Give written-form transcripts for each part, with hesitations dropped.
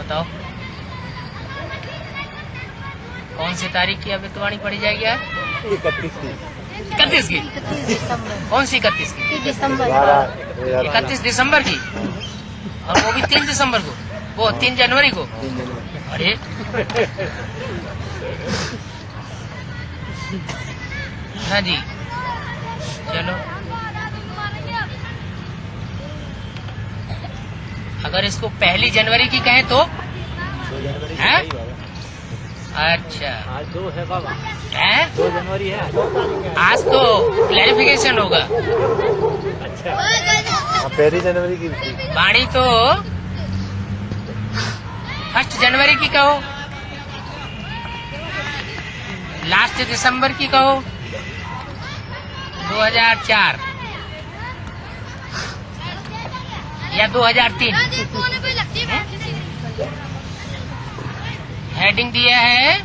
बताओ कौन सी तारीख की अभितवाणी पढ़ी जाएगी यार? 31 की। कौन सी 31 की? 31 दिसंबर की। और वो भी 3 दिसंबर को, वो 3 जनवरी को। अरे हाँ जी, चलो अगर इसको 1 जनवरी की कहें तो है? अच्छा, आज 2 है बाबा, है 2 जनवरी है आज तो क्लैरिफिकेशन होगा। अच्छा, 1 जनवरी की थी। वाणी तो 1 जनवरी की कहो, लास्ट दिसंबर की कहो, 2004 या 2003। हेडिंग दिया है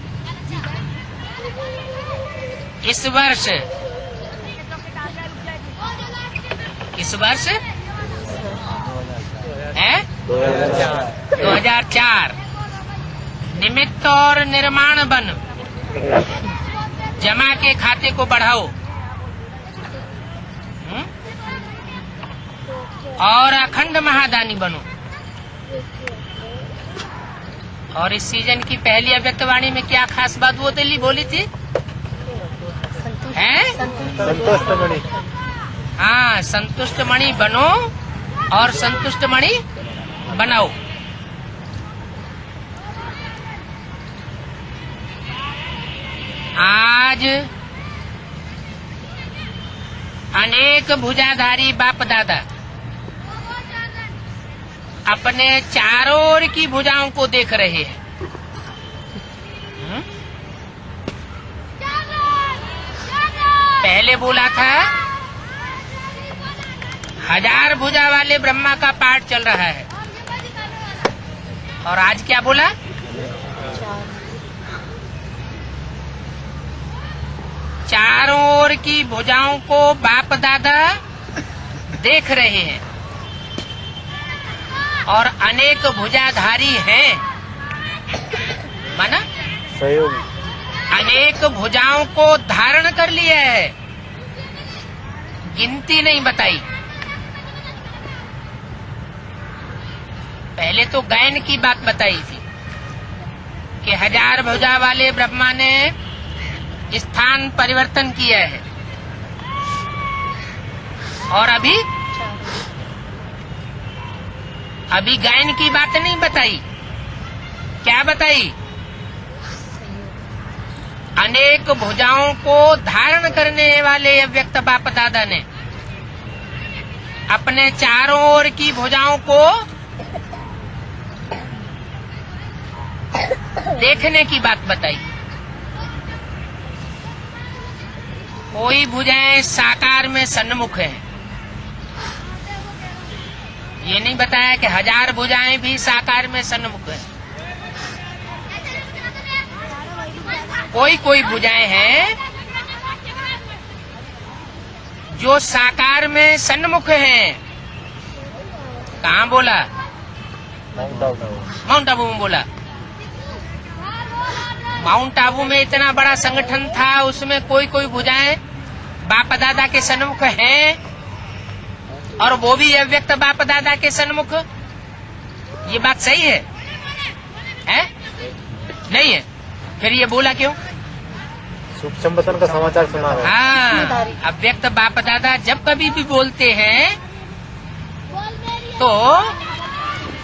इस वर्ष, है 2004 निमित्त और निर्माण बन, जमा के खाते को बढ़ाओ और अखंड महादानी बनो। और इस सीजन की पहली अव्यक्तवाणी में क्या खास बात वो दिल्ली बोली थी? हैं? संतुष्ट मणि। हाँ, संतुष्ट मणि बनो और संतुष्ट मणि बनाओ। आज अनेक भुजाधारी बाप दादा अपने चारों ओर की भुजाओं को देख रहे हैं। पहले बोला था 1000 भुजा वाले ब्रह्मा का पाठ चल रहा है, और आज क्या बोला? चारों ओर की भुजाओं को बाप दादा देख रहे हैं और अनेक भुजाधारी हैं, माना सहयोगी। अनेक भुजाओं को धारण कर लिया है, गिनती नहीं बताई। पहले तो गायन की बात बताई थी कि 1000 भुजा वाले ब्रह्मा ने स्थान परिवर्तन किया है, और अभी गायन की बात नहीं बताई। क्या बताई? अनेक भुजाओं को धारण करने वाले अव्यक्त बाप दादा ने अपने चारों ओर की भुजाओं को देखने की बात बताई। कोई भुजाएं साकार में सन्मुख हैं, ये नहीं बताया कि 1000 भुजाएं भी साकार में सन्मुख हैं। कोई भुजाएं हैं जो साकार में सन्मुख हैं। कहाँ बोला? माउंट आबू में बोला। माउंट आबू में इतना बड़ा संगठन था, उसमें कोई भुजाएं बाप दादा के सन्मुख हैं, और वो भी अव्यक्त बाप दादा के सन्मुख। ये बात सही है? नहीं है? फिर ये बोला क्यों? सूक्ष्म वतन का समाचार सुना रहे। हाँ, अव्यक्त बाप दादा जब कभी भी बोलते हैं तो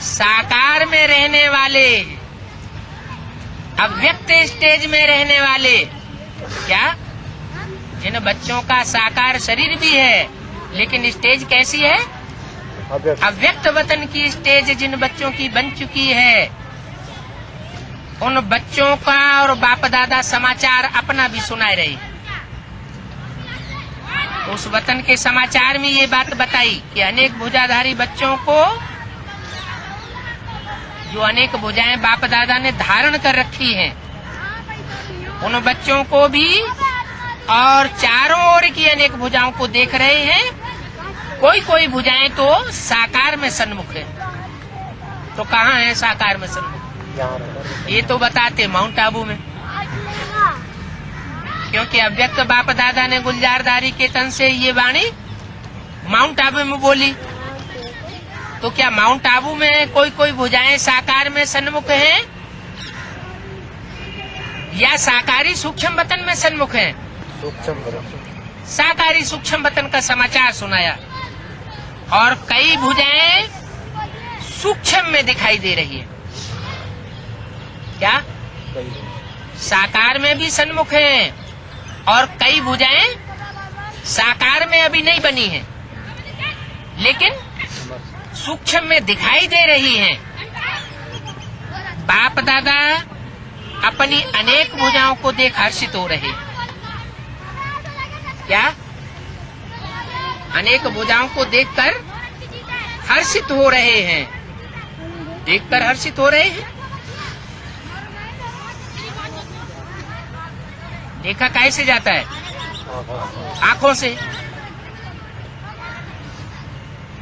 साकार में रहने वाले, अव्यक्त स्टेज में रहने वाले, क्या जिन बच्चों का साकार शरीर भी है लेकिन स्टेज कैसी है? अव्यक्त वतन की स्टेज जिन बच्चों की बन चुकी है, उन बच्चों का और बाप दादा समाचार अपना भी सुनाए रहे। उस वतन के समाचार में ये बात बताई कि अनेक भुजाधारी बच्चों को, जो अनेक भुजाएं बाप दादा ने धारण कर रखी हैं, उन बच्चों को भी और चारों ओर की अनेक भुजाओं को देख रहे हैं। कोई भुजाएं तो साकार में सन्मुख है। तो कहाँ है साकार में सन्मुख? यहाँ रहता ये तो बताते माउंट आबू में, क्योंकि अव्यक्त बाप दादा ने गुलजारदारी के तन से ये वाणी माउंट आबू में बोली। तो क्या माउंट आबू में कोई कोई भुजाएं साकार में सन्मुख हैं या साकारी सूक्ष्म वतन में सन्मुख हैं? सूक्ष्म बदन। साकारी सूक्ष्म वतन का समाचार सुनाया और कई भुजाएं सूक्ष्म में दिखाई दे रही है। क्या साकार में भी सन्मुख हैं और कई भुजाएं साकार में अभी नहीं बनी हैं, लेकिन सूक्ष्म में दिखाई दे रही हैं। बाप दादा अपनी अनेक भुजाओं को देख हर्षित हो रहे हैं। क्या अनेक भुजाओं को देखकर हर्षित हो रहे हैं? देखकर हर्षित हो रहे हैं। देखा कैसे जाता है? आंखों से।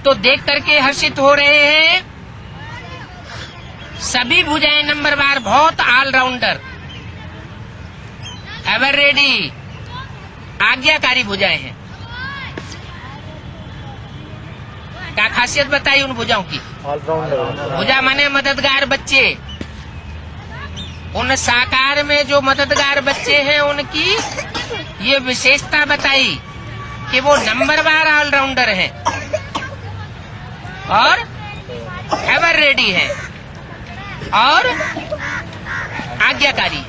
तो देख करके हर्षित हो रहे हैं। सभी भुजाएं नंबरवार बहुत ऑलराउंडर, एवर रेडी, आज्ञाकारी भुजाएं हैं। क्या खासियत बताई उन भुजाओं की? ऑलराउंडर। भुजा माने मददगार बच्चे। उन साकार में जो मददगार बच्चे हैं उनकी ये विशेषता बताई कि वो नंबरवार ऑलराउंडर हैं और एवर रेडी है और आज्ञाकारी है।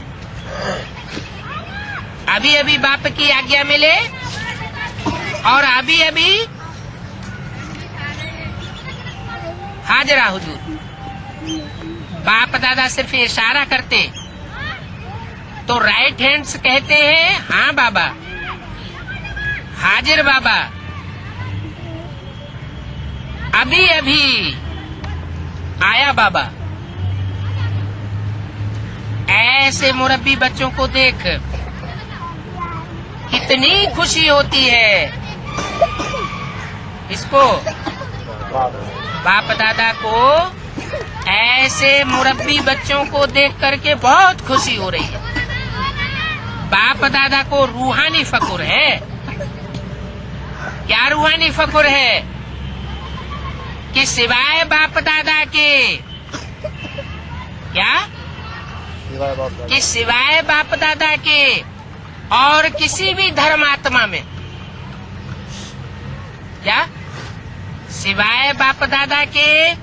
अभी अभी बाप की आज्ञा मिले और अभी अभी हाजरा हुजूर। बाप दादा सिर्फ इशारा करते तो राइट हैंड्स कहते हैं हाँ बाबा, हाजिर बाबा, अभी अभी आया बाबा। ऐसे मुरब्बी बच्चों को देख कितनी खुशी होती है। इसको बाप दादा को ऐसे मुरब्बी बच्चों को देख करके बहुत खुशी हो रही है। बाप दादा को रूहानी फकुर है। क्या रूहानी फकुर है? कि सिवाय बाप दादा के, क्या कि सिवाय बाप दादा के और किसी भी धर्मात्मा में, क्या सिवाय बाप दादा के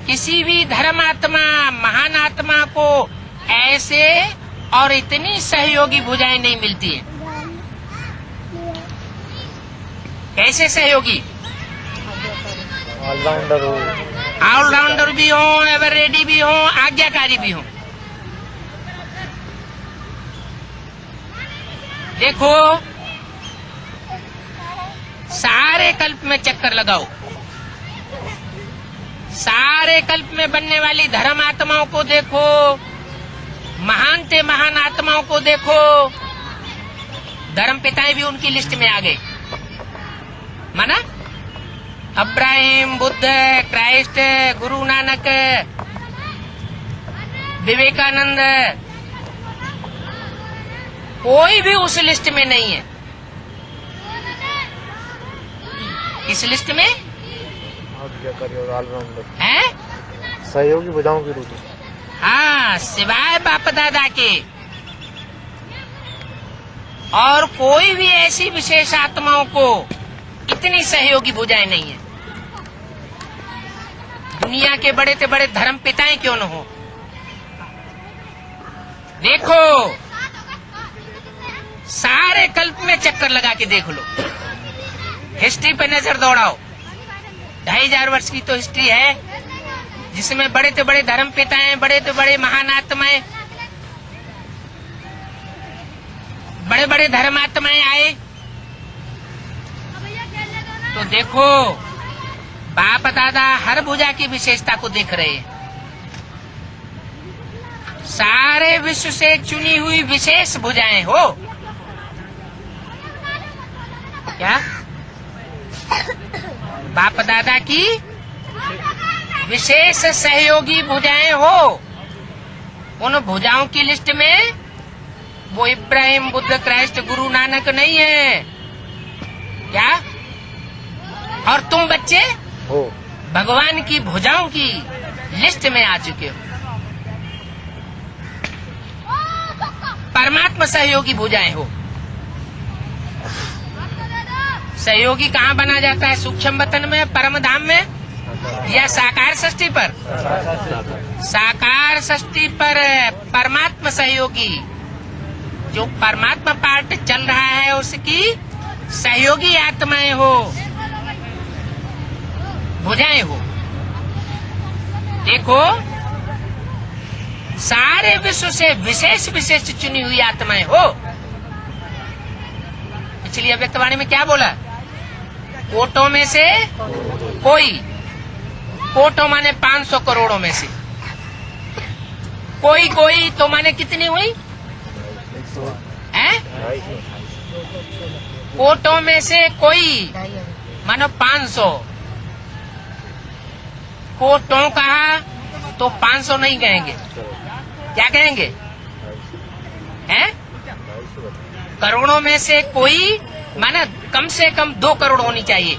किसी भी धर्मात्मा महान आत्मा को ऐसे और इतनी सहयोगी भुजाएं नहीं मिलती है। कैसे सहयोगी? ऑलराउंडर हो, ऑलराउंडर भी हो, एवर रेडी भी हो, आज्ञाकारी भी हो। देखो सारे कल्प में चक्कर लगाओ, सारे कल्प में बनने वाली धर्म आत्माओं को देखो, महान ते महान आत्माओं को देखो। धर्म पिताएं भी उनकी लिस्ट में आ गए। माना अब्राहिम, बुद्ध, क्राइस्ट, गुरु नानक, विवेकानंद, कोई भी उस लिस्ट में नहीं है। इस लिस्ट में ऑलराउंडर है सहयोगी भुजाओं की रूप। हाँ, सिवाय बाप दादा के और कोई भी ऐसी विशेष आत्माओं को इतनी सहयोगी भुजाएं नहीं है। दुनिया के बड़े से बड़े धर्म पिताएं क्यों न हो। देखो सारे कल्प में चक्कर लगा के देख लो, हिस्ट्री पे नजर दौड़ाओ। 2500 वर्ष की तो हिस्ट्री है जिसमें बड़े से बड़े धर्म पिताएं, बड़े से बड़े महान आत्माएं, बड़े बड़े धर्मात्माएं आए। तो देखो बाप दादा हर भुजा की विशेषता को देख रहे हैं। सारे विश्व से चुनी हुई विशेष भुजाएं हो। क्या बाप दादा की विशेष सहयोगी भुजाएं हो उन भुजाओं की लिस्ट में वो इब्राहिम, बुद्ध, क्राइस्ट, गुरु नानक नहीं है क्या? और तुम बच्चे हो भगवान की भुजाओं की लिस्ट में आ चुके हो। परमात्मा सहयोगी भुजाएं हो। सहयोगी कहाँ बना जाता है? सूक्ष्म वतन में, परम धाम में, या साकार षष्ठी पर? साकार षष्ठी पर परमात्मा सहयोगी, जो परमात्मा पार्ट चल रहा है उसकी सहयोगी आत्माएं हो, भुजाएं हो। देखो, सारे विश्व से विशेष विशेष चुनी हुई आत्माएं हो। पिछली अव्यक्तवाणी में क्या बोला? कोटों में से कोई, कोटों माने 500 करोड़ों में से कोई, कोई तो माने कितनी हुई? हैं? कोटों में से कोई मानो 500। कोटों कहा तो 500 नहीं कहेंगे, क्या कहेंगे? हैं? करोड़ों में से कोई माना कम से कम 2 करोड़ होनी चाहिए।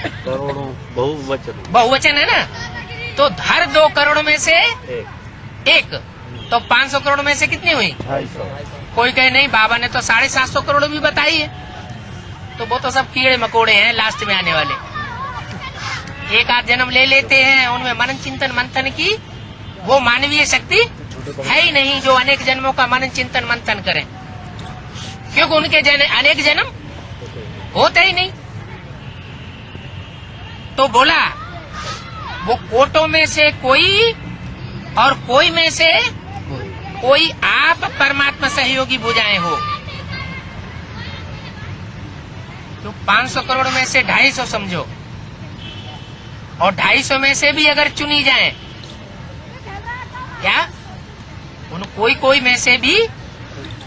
करोड़ों बहुवचन। बहुवचन है ना, तो हर 2 करोड़ में से एक, तो 500 करोड़ में से कितनी हुई? 250। कोई कहे नहीं, बाबा ने तो 750 करोड़ भी बताई है। तो वो तो सब कीड़े मकोड़े हैं लास्ट में आने वाले। एक आध जन्म ले लेते हैं, उनमें मनन चिंतन मंथन की वो मानवीय शक्ति है ही नहीं जो अनेक जन्मों का मनन चिंतन मंथन करें, क्योंकि उनके अनेक जन्म होते ही नहीं। तो बोला वो कोटों में से कोई और कोई में से कोई आप परमात्मा सहयोगी भुजाएं हो। तो 500 करोड़ में से 250 समझो, और 250 में से भी अगर चुनी जाए, क्या उन कोई कोई में से भी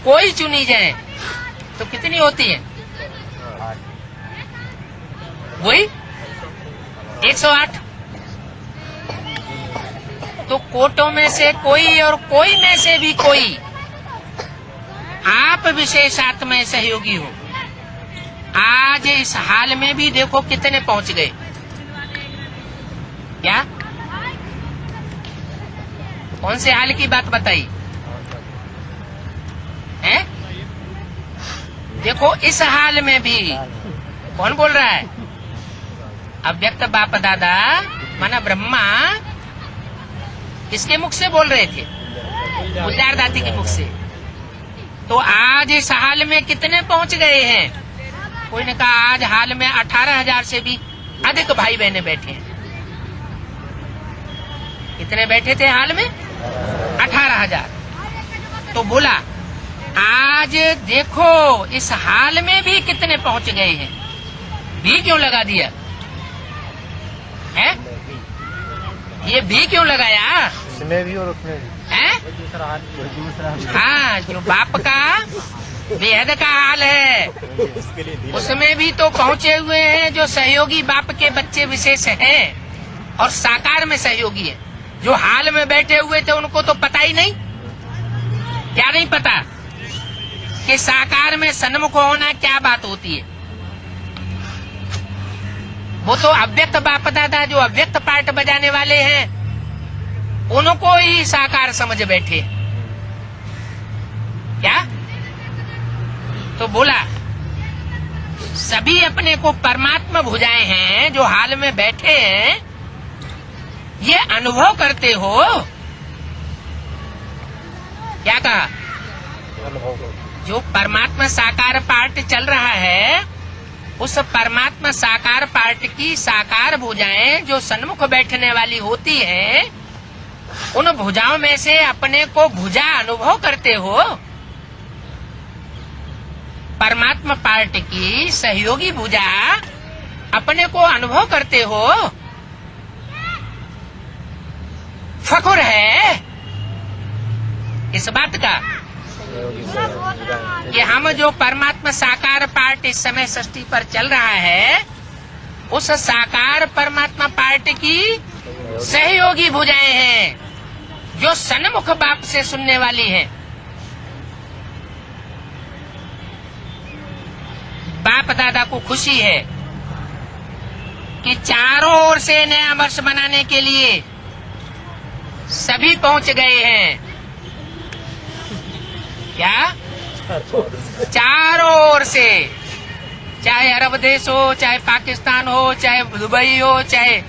कोई चुनी जाए तो कितनी होती है? वही 108। तो कोटों में से कोई और कोई में से भी कोई आप विशेष आत्माएं सहयोगी हो। आज इस हाल में भी देखो कितने पहुंच गए। क्या? कौन से हाल की बात बताई है? देखो इस हाल में भी कौन बोल रहा है? अव्यक्त बाप दादा माना ब्रह्मा किसके मुख से बोल रहे थे? गुलजार दादी के मुख से। तो आज इस हाल में कितने पहुंच गए हैं? कोई ने कहा आज हाल में 18,000 से भी अधिक भाई बहने बैठे हैं। कितने बैठे थे हाल में? 18,000। तो बोला आज देखो इस हाल में भी कितने पहुंच गए हैं। भी क्यों लगा दिया है? ये भी क्यों लगाया? इसमें भी और उसमें भी है? हाँ, जो बाप का बेहद का हाल है उसमें भी तो पहुंचे हुए हैं जो सहयोगी बाप के बच्चे विशेष हैं और साकार में सहयोगी है। जो हाल में बैठे हुए थे उनको तो पता ही नहीं। क्या नहीं पता कि साकार में सन्मुख होना क्या बात होती है? वो तो अव्यक्त बाप दादा जो अव्यक्त पार्ट बजाने वाले हैं उनको ही साकार समझ बैठे। क्या? तो बोला सभी अपने को परमात्मा भुजाएं हैं जो हाल में बैठे हैं, ये अनुभव करते हो। क्या कहा? जो परमात्मा साकार पार्ट चल रहा है उस परमात्मा साकार पार्ट की साकार भुजाएं जो सन्मुख बैठने वाली होती हैं, उन भुजाओं में से अपने को भुजा अनुभव करते हो। परमात्मा पार्ट की सहयोगी भुजा अपने को अनुभव करते हो। फखुर है इस बात का कि हम जो परमात्मा साकार पार्ट इस समय षष्ठी पर चल रहा है उस साकार परमात्मा पार्ट की सहयोगी भुजाएं हैं जो सन्मुख बाप से सुनने वाली हैं। बाप दादा को खुशी है कि चारों ओर से नया वर्ष मनाने के लिए सभी पहुंच गए हैं। क्या? चारों ओर से, चाहे अरब देश हो, चाहे पाकिस्तान हो, चाहे दुबई हो, चाहे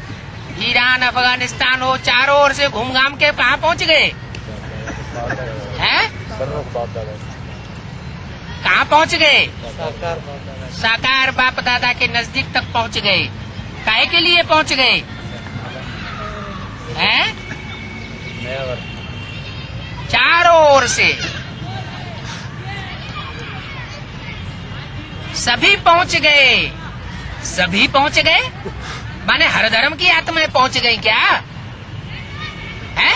ईरान अफगानिस्तान हो, चारों ओर से घूम घाम के कहाँ पहुंच गए हैं? कहाँ पहुंच गए? साकार बाप दादा के नजदीक तक पहुंच गए। काहे के लिए पहुंच गए हैं? चारों ओर से सभी पहुंच गए। सभी पहुंच गए माने हर धर्म की आत्माएं पहुंच गई क्या है?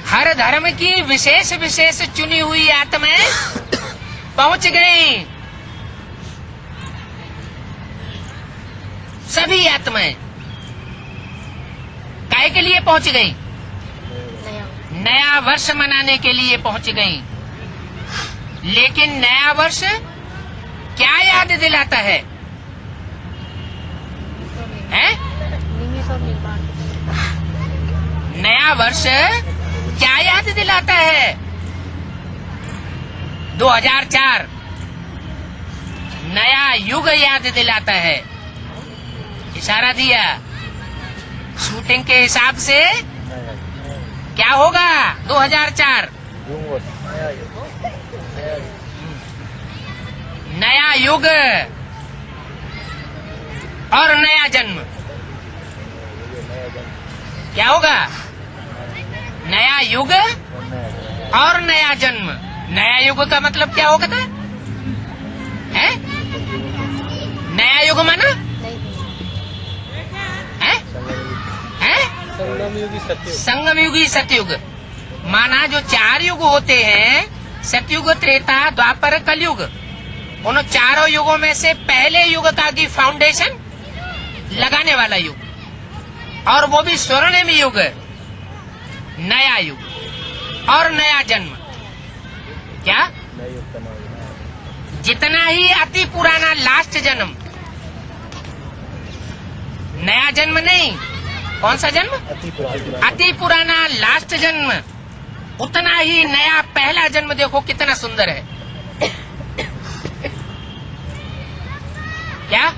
हर धर्म की विशेष विशेष चुनी हुई आत्माएं पहुंच गई। सभी आत्माएं काहे के लिए पहुंच गई? नया वर्ष मनाने के लिए पहुंच गई। लेकिन नया वर्ष क्या याद दिलाता है? हैं? नया वर्ष क्या याद दिलाता है? 2004 नया युग याद दिलाता है। इशारा दिया शूटिंग के हिसाब से क्या होगा 2004? नया युग और नया जन्म। क्या होगा? नया युग और नया जन्म। नया युग का मतलब क्या होगा था? है? नया युग माना है? है? संगम युगी सतयुग माना जो 4 युग होते हैं, सतयुग, त्रेता, द्वापर, कलयुग। उन चारों युगों में से पहले युग का की फाउंडेशन लगाने वाला युग, और वो भी स्वर्णिम युग, नया युग और नया जन्म। क्या? जितना ही अति पुराना लास्ट जन्म, नया जन्म नहीं, कौन सा जन्म? अति पुराना लास्ट जन्म, उतना ही नया पहला जन्म। देखो कितना सुंदर है। क्या?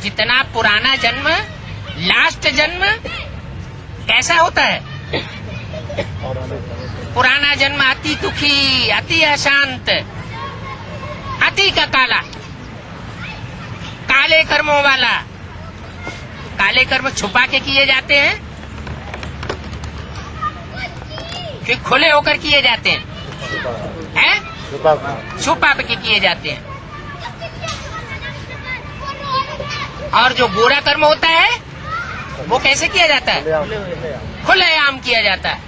जितना पुराना जन्म, लास्ट जन्म कैसा होता है? पुराना जन्म अति दुखी, अति अशांत, अति का काला, काले कर्मों वाला। काले कर्म छुपा के किए जाते हैं कि खुले होकर किए जाते हैं? छुपा के किए जाते हैं। और जो बुरा कर्म होता है वो कैसे किया जाता है? खुलेआम किया जाता है।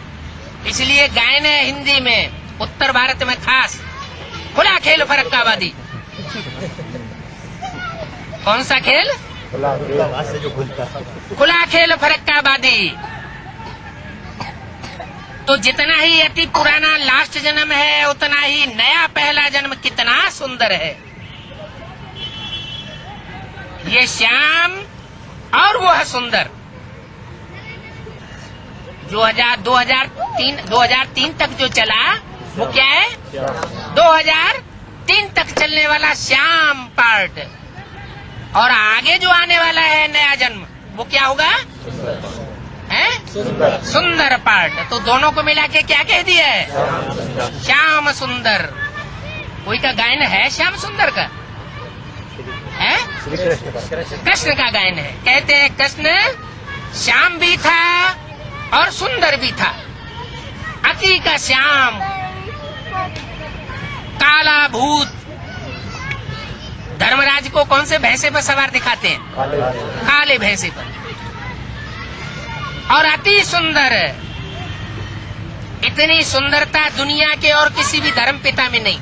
इसलिए गायन है हिंदी में, उत्तर भारत में खास, खुला खेल फरक्काबादी। कौन सा खेल? खुला खेल फरक्काबादी। तो जितना ही अति पुराना लास्ट जन्म है, उतना ही नया पहला जन्म कितना सुंदर है। ये श्याम और वो है सुंदर। 2003 तक जो चला वो क्या है? 2003 तक चलने वाला श्याम पार्ट, और आगे जो आने वाला है नया जन्म, वो क्या होगा? है सुंदर पार्ट। तो दोनों को मिला के क्या कह दिया है? श्याम सुंदर। कोई का गायन है श्याम सुंदर का? है कृष्ण का गायन है। कहते हैं कृष्ण श्याम भी था और सुंदर भी था। अति का श्याम, काला भूत। धर्मराज को कौन से भैंसे पर सवार दिखाते हैं? काले भैंसे पर। और अति सुंदर। इतनी सुंदरता दुनिया के और किसी भी धर्म पिता में नहीं।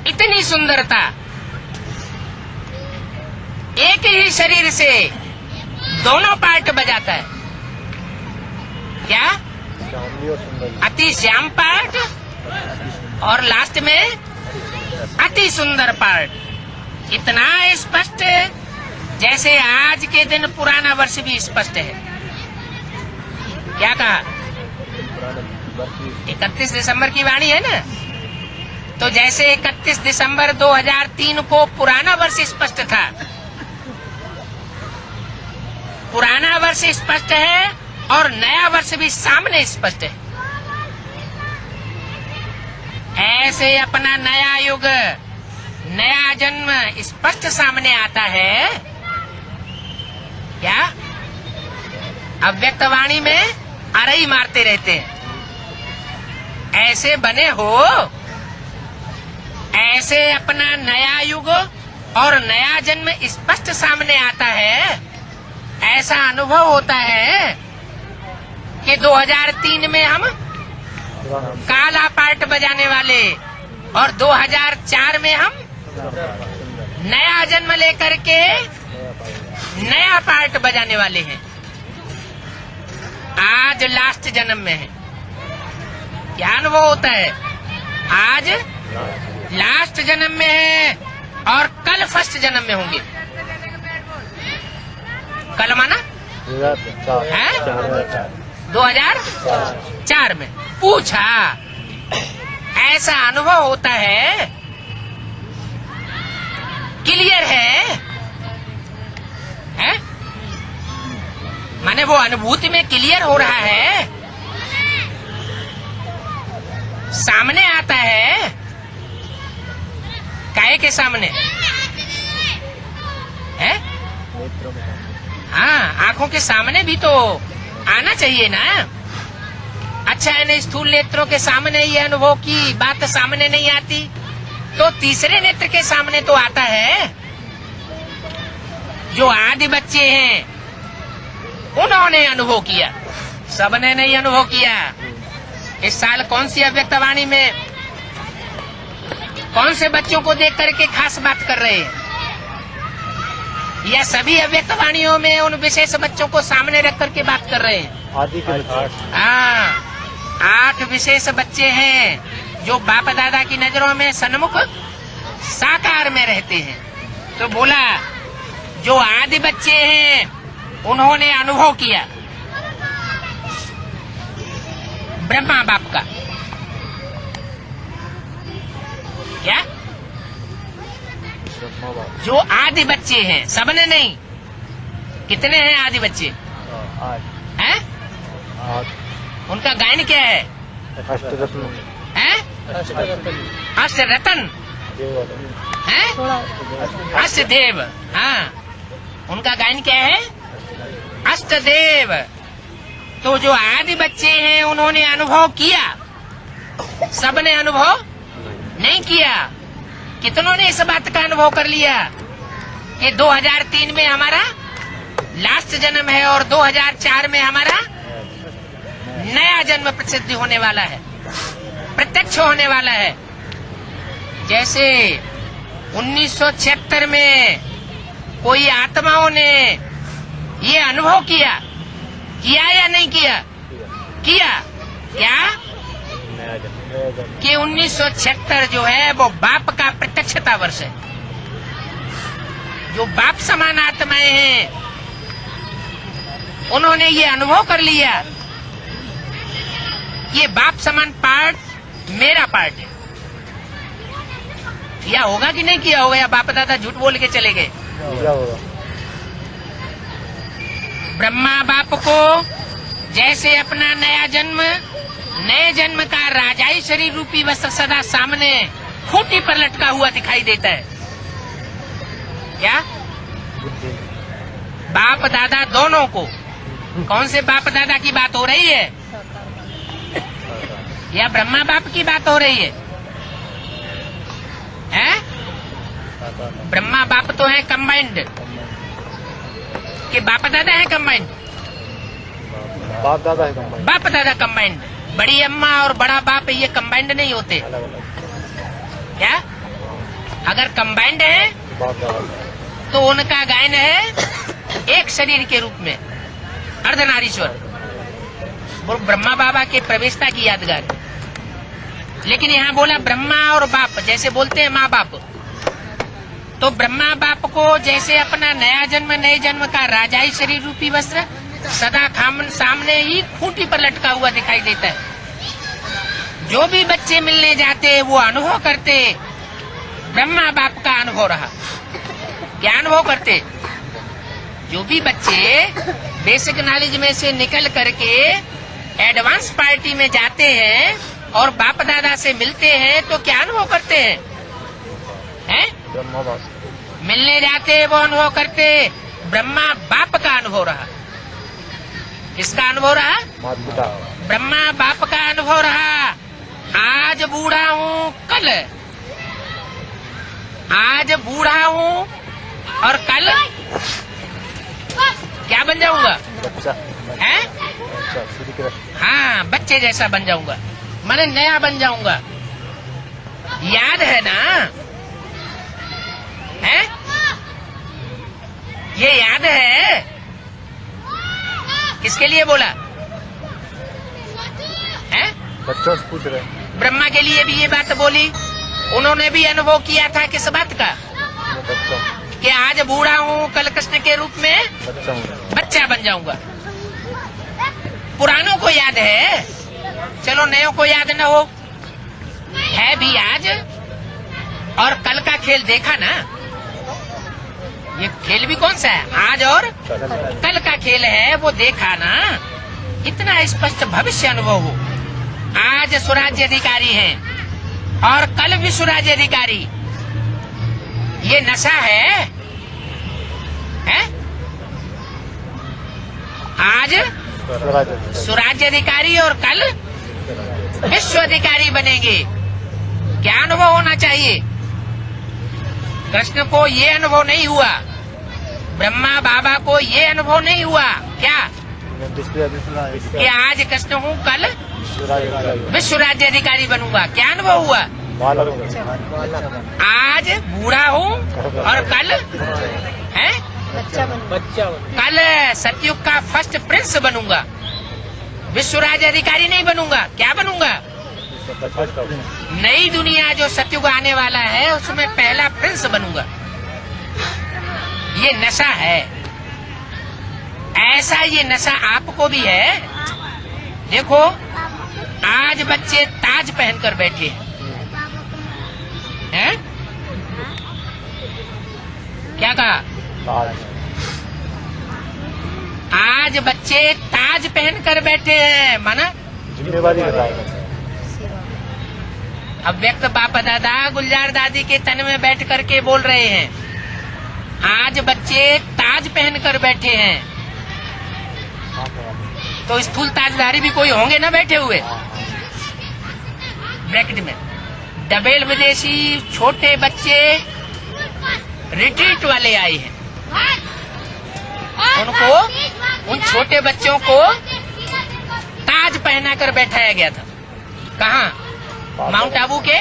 इतनी सुंदरता एक ही शरीर से दोनों पार्ट बजाता है। क्या? श्यामली और सुंदरी। अति श्याम पार्ट और लास्ट में अति सुंदर पार्ट। इतना स्पष्ट जैसे आज के दिन पुराना वर्ष भी स्पष्ट है। क्या कहा? 31 दिसंबर की वाणी है ना, तो जैसे 31 दिसंबर 2003 को पुराना वर्ष स्पष्ट था, पुराना वर्ष स्पष्ट है और नया वर्ष भी सामने स्पष्ट है। ऐसे अपना नया युग, नया जन्म स्पष्ट सामने आता है। क्या? अव्यक्त वाणी में अरई मारते रहते हैं। ऐसे बने हो, ऐसे अपना नया युग और नया जन्म स्पष्ट सामने आता है। ऐसा अनुभव होता है कि 2003 में हम काला पार्ट बजाने वाले और 2004 में हम नया जन्म लेकर के नया पार्ट बजाने वाले हैं। आज लास्ट जन्म में है। क्या अनुभव होता है? आज लास्ट जन्म में है और कल फर्स्ट जन्म में होंगे। कल माना 2004 में पूछा। ऐसा अनुभव होता है, क्लियर है? माने वो अनुभूति में क्लियर हो रहा है, सामने आता है। काहे के सामने है? हाँ, आंखों के सामने भी तो आना चाहिए ना। अच्छा है ना, स्थूल नेत्रों के सामने ये अनुभव की बात सामने नहीं आती, तो तीसरे नेत्र के सामने तो आता है। जो आदि बच्चे हैं उन्होंने अनुभव किया, सबने नहीं अनुभव किया। इस साल कौन सी अव्यक्त वाणी में कौन से बच्चों को देख करके खास बात कर रहे हैं? या सभी अव्यक्त वाणियों में उन विशेष बच्चों को सामने रख करके बात कर रहे हैं? आदि के बच्चे। हाँ, 8 विशेष बच्चे हैं जो बाप दादा की नजरों में सन्मुख साकार में रहते हैं। तो बोला जो आदि बच्चे हैं उन्होंने अनुभव किया ब्रह्मा बाप का। क्या? जो आदि बच्चे हैं, सबने नहीं। कितने हैं आदि बच्चे? हैं? उनका गायन क्या है? हैं? अष्टरत्न हैं? अष्टदेव। हाँ, उनका गायन क्या है? अष्टदेव। तो जो आदि बच्चे हैं उन्होंने अनुभव किया, सबने अनुभव नहीं किया। कितनों ने इस बात का अनुभव कर लिया कि 2003 में हमारा लास्ट जन्म है और 2004 में हमारा नया जन्म प्रसिद्ध होने वाला है, प्रत्यक्ष होने वाला है। जैसे 1976 में कोई आत्माओं ने ये अनुभव किया या नहीं किया? किया। क्या? कि 1976 जो है वो बाप का प्रत्यक्षता वर्ष है। जो बाप समान आत्माएं हैं उन्होंने ये अनुभव कर लिया, ये बाप समान पार्ट मेरा पार्ट है। किया होगा कि नहीं किया होगा? या बाप दादा झूठ बोल के चले गए? ब्रह्मा बाप को जैसे अपना नया जन्म, नए जन्म का राजाई शरीर रूपी वस्त्र सदा सामने खूंटी पर लटका हुआ दिखाई देता है। क्या? बाप दादा दोनों को। कौन से बाप दादा की बात हो रही है? या ब्रह्मा बाप की बात हो रही है? हैं? ब्रह्मा बाप तो है कंबाइंड, कि बाप दादा है कंबाइंड? बाप दादा है कंबाइंड। बाप दादा कंबाइंड। बड़ी अम्मा और बड़ा बाप ये कंबाइंड नहीं होते। क्या? अगर कंबाइंड है बाप दादा तो उनका गायन है एक शरीर के रूप में अर्धनारीश्वर, वो ब्रह्मा बाबा के प्रवेशता की यादगार। लेकिन यहाँ बोला ब्रह्मा और बाप, जैसे बोलते हैं माँ बाप, तो ब्रह्मा बाप को जैसे अपना नया जन्म नए जन्म का राजाई शरीर रूपी वस्त्र सदा सामने ही खूंटी पर लटका हुआ दिखाई देता है। जो भी बच्चे मिलने जाते वो अनुभव करते, ब्रह्मा बाप का अनुभव रहा। क्या अनुभव करते? जो भी बच्चे बेसिक नॉलेज में से निकल करके एडवांस पार्टी में जाते हैं और बाप दादा से मिलते हैं तो क्या अनुभव करते हैं? ब्रह्मा बाप मिलने जाते वो अनुभव करते, ब्रह्मा बाप का अनुभव रहा। किसका अनुभव रहा? माता पिता ब्रह्मा बाप का अनुभव रहा। आज बूढ़ा हूँ, कल आज बूढ़ा हूँ और कल क्या बन जाऊंगा? बच्चा हैं? बच्चा श्री कृष्ण। हाँ, बच्चे जैसा बन जाऊंगा, माने नया बन जाऊंगा। याद है ना? हैं? ये याद है? किसके लिए बोला? हैं? बच्चों से पूछ रहे हैं। ब्रह्मा के लिए भी ये बात बोली। उन्होंने भी अनुभव किया था किस बात का? बच्चा कि आज बूढ़ा हूँ, कल कृष्ण के रूप में बच्चा हूँ। बच्चा बन जाऊंगा। पुरानों को याद है, चलो नयों को याद न हो, है भी आज। और कल का खेल देखा ना? ये खेल भी कौन सा है? आज और कल का खेल है, वो देखा ना? इतना स्पष्ट भविष्य अनुभव हो। आज स्वराज्य अधिकारी हैं और कल भी स्वराज्य अधिकारी। ये नशा है? आज स्वराज्य अधिकारी और कल विश्व अधिकारी बनेंगे। क्या अनुभव होना चाहिए? कृष्ण को ये अनुभव नहीं हुआ, ब्रह्मा बाबा को ये अनुभव नहीं हुआ। क्या? कि आज कृष्ण हूँ, कल विश्व राज्य अधिकारी बनूंगा। क्या अनुभव हुआ? आज बूढ़ा हूँ और कल है कल सतयुग का फर्स्ट प्रिंस बनूंगा। विश्व राज्य अधिकारी नहीं बनूंगा। क्या बनूंगा? नई दुनिया जो सतयुग आने वाला है उसमें पहला प्रिंस बनूंगा। ये नशा है। ऐसा ये नशा आपको भी है। देखो, आज बच्चे ताज पहनकर बैठे हैं। क्या कहा? आज बच्चे ताज पहनकर बैठे हैं, माना जिम्मेवारी बताएगा। अब व्यक्त बाप दादा गुलजार दादी के तन में बैठ करके बोल रहे हैं। आज बच्चे ताज पहनकर बैठे हैं, तो स्थूल ताजधारी भी कोई होंगे ना बैठे हुए। ब्रैकेट में डबेल विदेशी छोटे बच्चे रिट्रीट वाले आए हैं। उनको, उन छोटे बच्चों को ताज पहना कर बैठाया गया था। कहाँ? माउंट आबू के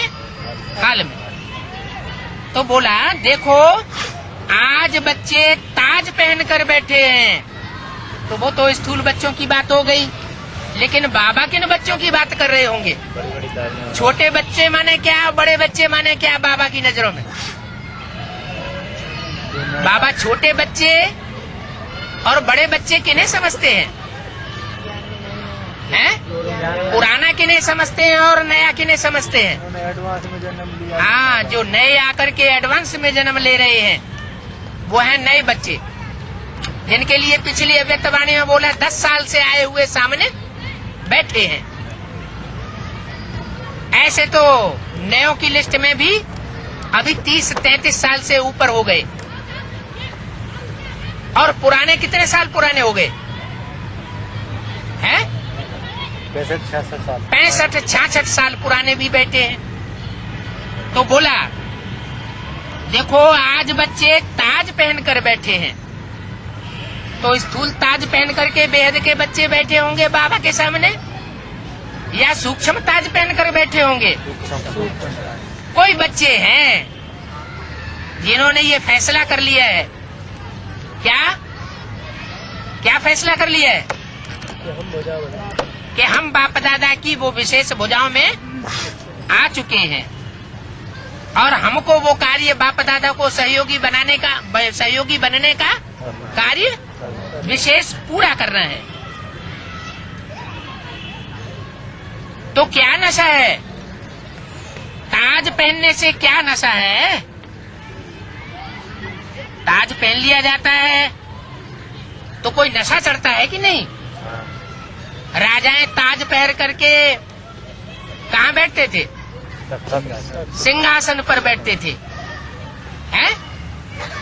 हाल में। तो बोला देखो, आज बच्चे ताज पहनकर बैठे हैं, तो वो तो स्थूल बच्चों की बात हो गई। लेकिन बाबा किन बच्चों की बात कर रहे होंगे? छोटे बच्चे माने क्या, बड़े बच्चे माने क्या बाबा की नजरों में? बाबा छोटे बच्चे और बड़े बच्चे किन्हें समझते हैं? पुराना किन्हें समझते हैं और नया किन्हें समझते हैं? हाँ, जो नए आकर के एडवांस में जन्म ले रहे हैं वो हैं नए बच्चे, जिनके लिए पिछली अव्यक्तवाणी में बोला 10 साल से आए हुए सामने बैठे हैं। ऐसे तो नयों की लिस्ट में भी अभी 30-33 साल से ऊपर हो गए। और पुराने कितने साल पुराने हो गए हैं? 65-66 साल पुराने भी बैठे हैं। तो बोला देखो, आज बच्चे ताज पहनकर बैठे हैं, तो स्थूल ताज पहन करके बेहद के बच्चे बैठे होंगे बाबा के सामने, या सूक्ष्म ताज पहनकर बैठे होंगे? कोई बच्चे हैं जिन्होंने ये फैसला कर लिया है क्या क्या फैसला कर लिया है कि हम बाप दादा की वो विशेष भुजाओं में आ चुके हैं और हमको वो कार्य बाप दादा को सहयोगी बनने का कार्य विशेष पूरा करना है। तो क्या नशा है? ताज पहनने से क्या नशा है? ताज पहन लिया जाता है तो कोई नशा चढ़ता है कि नहीं? राजाएं ताज पहन करके कहाँ बैठते थे? सिंहासन पर बैठते थे। हैं?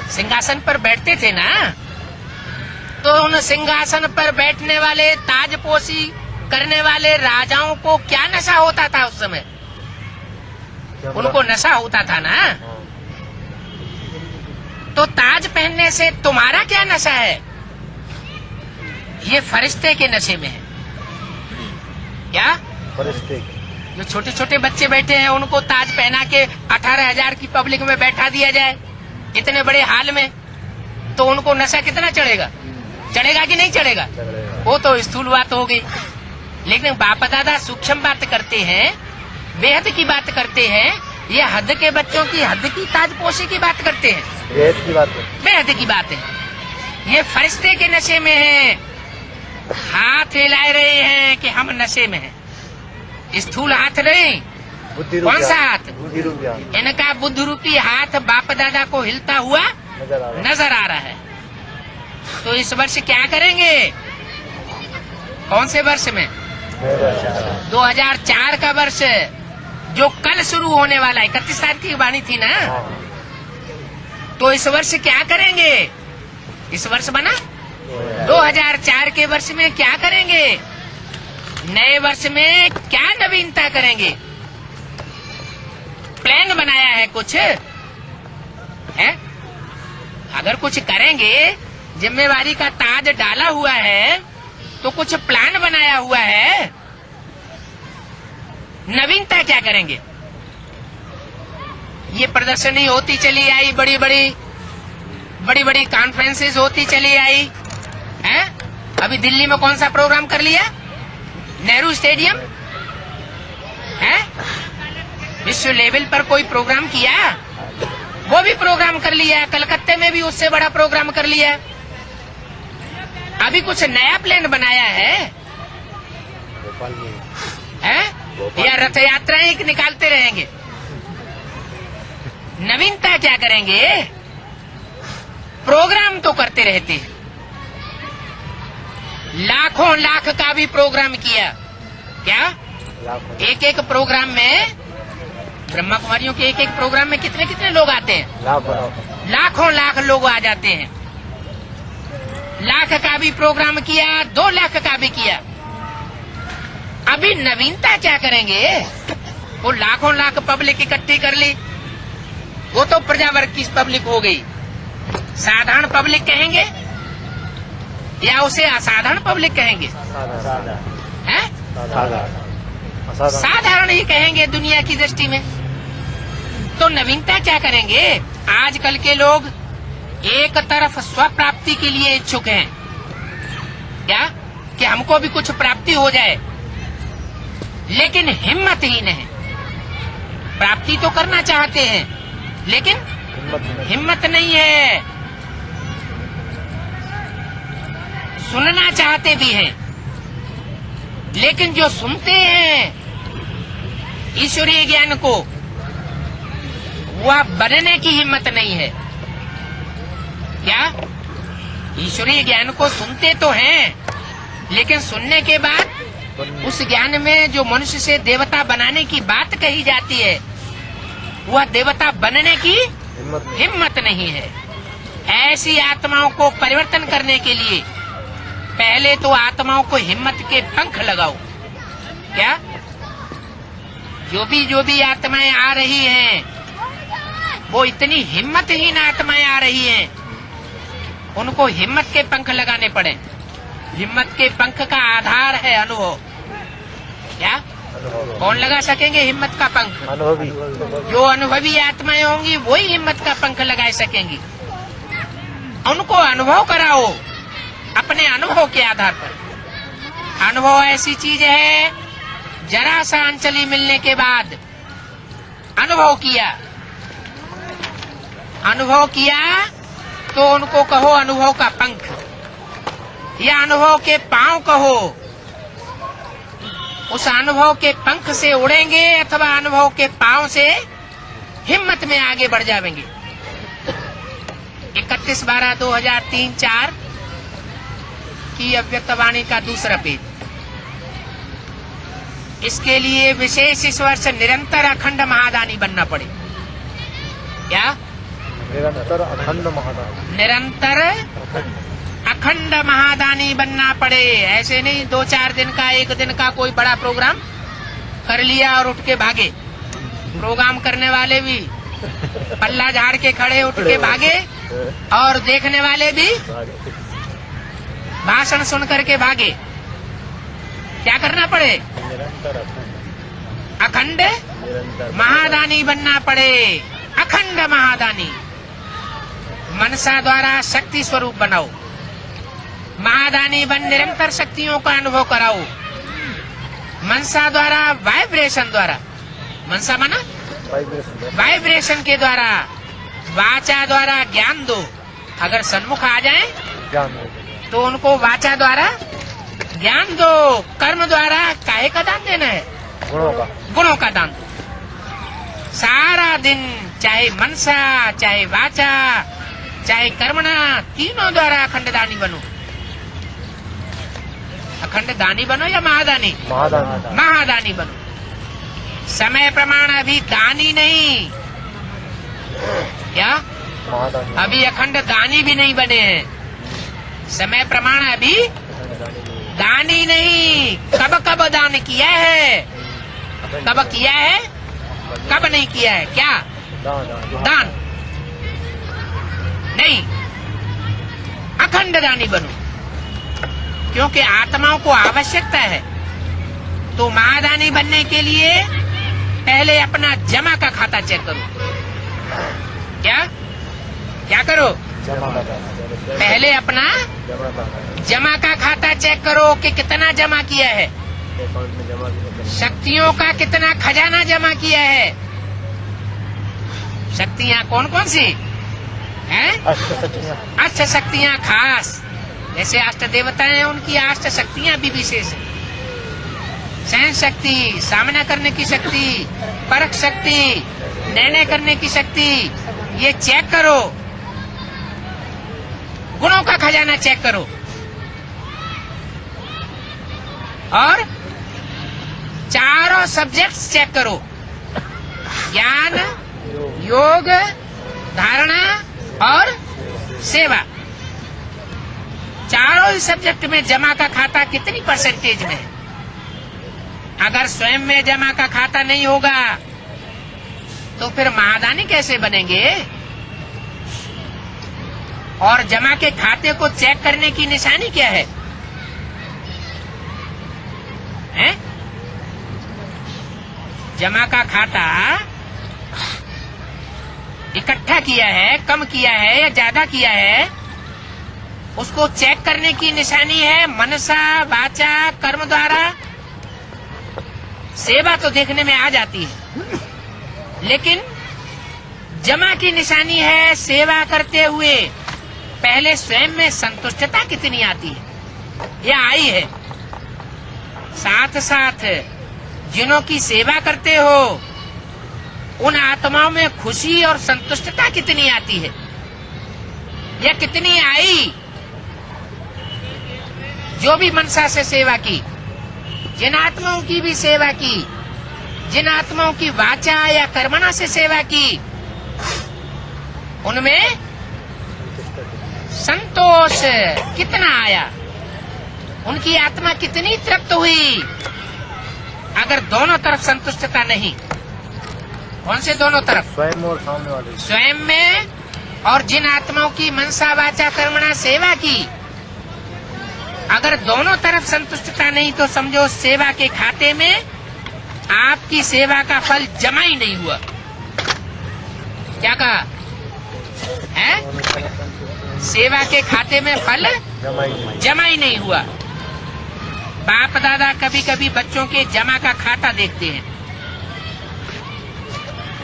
सिंहासन पर बैठते थे ना, तो उन सिंहासन पर बैठने वाले ताजपोशी करने वाले राजाओं को क्या नशा होता था उस समय? उनको नशा होता था ना। तो ताज पहनने से तुम्हारा क्या नशा है? ये फरिश्ते के नशे में है। क्या? फरिश्ते जो छोटे छोटे बच्चे बैठे हैं उनको ताज पहना के 18,000 की पब्लिक में बैठा दिया जाए इतने बड़े हाल में, तो उनको नशा कितना चढ़ेगा? चढ़ेगा कि नहीं चढ़ेगा? वो तो स्थूल बात हो गई। लेकिन बाप दादा सूक्ष्म बात करते हैं, बेहद की बात करते हैं। ये हद के बच्चों की हद की ताजपोशी की बात करते हैं। बेहद की बात है। बेहद की बात है। ये फरिश्ते के नशे में है, हाथ हिला रहे हैं कि हम नशे में हैं। स्थूल हाथ नहीं, बुद्धि कौन सा हाथ? बुद्धि रूपी हाथ इनका बुद्ध रूपी हाथ बाप दादा को हिलता हुआ नजर आ रहा है। तो इस वर्ष क्या करेंगे? कौन से वर्ष में? 2004 का वर्ष जो कल शुरू होने वाला है। 31 तारीख की वाणी थी ना। तो इस वर्ष क्या करेंगे? इस वर्ष बना 2004 के वर्ष में क्या करेंगे? नए वर्ष में क्या नवीनता करेंगे? प्लान बनाया है कुछ है? अगर कुछ करेंगे, जिम्मेवारी का ताज डाला हुआ है तो कुछ प्लान बनाया हुआ है। नवीनता क्या करेंगे? ये प्रदर्शनी होती चली आई, बड़ी बड़ी कॉन्फ्रेंसेस होती चली आई है। अभी दिल्ली में कौन सा प्रोग्राम कर लिया? नेहरू स्टेडियम है। विश्व लेवल पर कोई प्रोग्राम किया? वो भी प्रोग्राम कर लिया। कलकत्ते में भी उससे बड़ा प्रोग्राम कर लिया। अभी कुछ नया प्लान बनाया है या रथ यात्राएं निकालते रहेंगे? नवीनता क्या करेंगे? प्रोग्राम तो करते रहते हैं। लाखों लाख का भी प्रोग्राम किया। क्या? एक प्रोग्राम में ब्रह्मा कुमारियों के एक प्रोग्राम में कितने कितने लोग आते हैं? लाखों लाख लोग आ जाते हैं। लाख का भी प्रोग्राम किया, 2 लाख का भी किया। अभी नवीनता क्या करेंगे? वो लाखों लाख पब्लिक इकट्ठी कर ली, वो तो प्रजा वर्ग की पब्लिक हो गई। साधारण पब्लिक कहेंगे या उसे असाधारण पब्लिक कहेंगे? हैं? साधारण ही कहेंगे दुनिया की दृष्टि में। तो नवीनता क्या करेंगे? आजकल के लोग एक तरफ स्वप्राप्ति के लिए इच्छुक हैं। क्या? कि हमको भी कुछ प्राप्ति हो जाए, लेकिन हिम्मत ही नहीं। प्राप्ति तो करना चाहते हैं लेकिन हिम्मत नहीं है। सुनना चाहते भी हैं, लेकिन जो सुनते हैं ईश्वरीय ज्ञान को, वह बनने की हिम्मत नहीं है। क्या? ईश्वरीय ज्ञान को सुनते तो हैं, लेकिन सुनने के बाद उस ज्ञान में जो मनुष्य से देवता बनाने की बात कही जाती है, वह देवता बनने की हिम्मत नहीं है। ऐसी आत्माओं को परिवर्तन करने के लिए पहले तो आत्माओं को हिम्मत के पंख लगाओ। क्या? जो भी आत्माएं आ रही हैं, वो इतनी हिम्मतहीन आत्माएं आ रही हैं, उनको हिम्मत के पंख लगाने पड़े। हिम्मत के पंख का आधार है अनुभव। क्या? कौन लगा सकेंगे हिम्मत का पंख? अनुभवी। जो अनुभवी आत्माएं होंगी वही हिम्मत का पंख लगा सकेंगी। उनको अनुभव कराओ अपने अनुभव के आधार पर। अनुभव ऐसी चीज है, जरा सा अंचली मिलने के बाद अनुभव किया तो उनको कहो अनुभव का पंख, या अनुभव के पांव कहो। उस अनुभव के पंख से उड़ेंगे अथवा अनुभव के पांव से हिम्मत में आगे बढ़ जाएंगे। 31/12/2003-4 की अव्यक्त वाणी का दूसरा पेज। इसके लिए विशेष इस वर्ष निरंतर अखंड महादानी बनना पड़े। क्या? निरंतर अखंड महादानी। निरंतर अखंड महादानी बनना पड़े। ऐसे नहीं 2-4 दिन का, 1 दिन का कोई बड़ा प्रोग्राम कर लिया और उठ के भागे। प्रोग्राम करने वाले भी पल्ला झाड़ के खड़े उठ के भागे, और देखने वाले भी भाषण सुन करके भागे। क्या करना पड़े? अखंड महादानी बनना पड़े। अखंड महादानी। मनसा द्वारा शक्ति स्वरूप बनाओ। महादानी बन निरंतर शक्तियों का अनुभव कराओ। मनसा द्वारा वाइब्रेशन द्वारा, मनसा माना वाइब्रेशन के द्वारा, वाचा द्वारा ज्ञान दो। अगर सन्मुख आ जाए तो उनको वाचा द्वारा ज्ञान दो। कर्म द्वारा काहे का दान देना है? गुणों का दान दो। सारा दिन चाहे मनसा, चाहे वाचा, चाहे कर्मणा, तीनों द्वारा अखंड दानी बनो। अखंड दानी बनो या महादानी? महादानी बनो। समय प्रमाण अभी दानी नहीं, क्या? अभी अखंड दानी भी नहीं बने हैं। समय प्रमाण अभी दानी नहीं। कब कब दान किया है? कब किया है, कब नहीं किया है? क्या? दान नहीं। अखंड दानी बनो, क्योंकि आत्माओं को आवश्यकता है। तो महादानी बनने के लिए पहले अपना जमा का खाता चेक करो। क्या करो? पहले अपना जमा का खाता चेक करो कि कितना जमा किया है, शक्तियों का कितना खजाना जमा किया है। शक्तियाँ कौन कौन सी हैं? अष्ट शक्तियाँ खास, जैसे अष्ट देवताएं हैं, उनकी अष्ट शक्तियाँ भी विशेष है। सहन शक्ति, सामना करने की शक्ति, परख शक्ति, निर्णय करने की शक्ति, ये चेक करो। गुणों का खजाना चेक करो। और चारों सब्जेक्ट्स चेक करो। ज्ञान, योग, धारणा और सेवा। चारों ही सब्जेक्ट में जमा का खाता कितनी परसेंटेज में है? अगर स्वयं में जमा का खाता नहीं होगा तो फिर महादानी कैसे बनेंगे? और जमा के खाते को चेक करने की निशानी क्या है? हैं? जमा का खाता इकट्ठा किया है, कम किया है या ज्यादा किया है, उसको चेक करने की निशानी है मनसा, वाचा, कर्म द्वारा। सेवा तो देखने में आ जाती है, लेकिन जमा की निशानी है सेवा करते हुए पहले स्वयं में संतुष्टता कितनी आती है, यह आई है। साथ साथ जिनों की सेवा करते हो उन आत्माओं में खुशी और संतुष्टता कितनी आती है, यह कितनी आई। जो भी मनसा से सेवा की, जिन आत्माओं की भी सेवा की, जिन आत्माओं की वाचा या कर्मणा से सेवा की, उनमें संतोष कितना आया, उनकी आत्मा कितनी तृप्त हुई। अगर दोनों तरफ संतुष्टता नहीं, कौन से दोनों तरफ? स्वयं और सामने वाले। स्वयं में और जिन आत्माओं की मनसा, वाचा, कर्मणा सेवा की, अगर दोनों तरफ संतुष्टता नहीं तो समझो सेवा के खाते में आपकी सेवा का फल जमा ही नहीं हुआ। क्या कहा है? सेवा के खाते में फल जमा ही नहीं हुआ। बाप दादा कभी कभी बच्चों के जमा का खाता देखते हैं,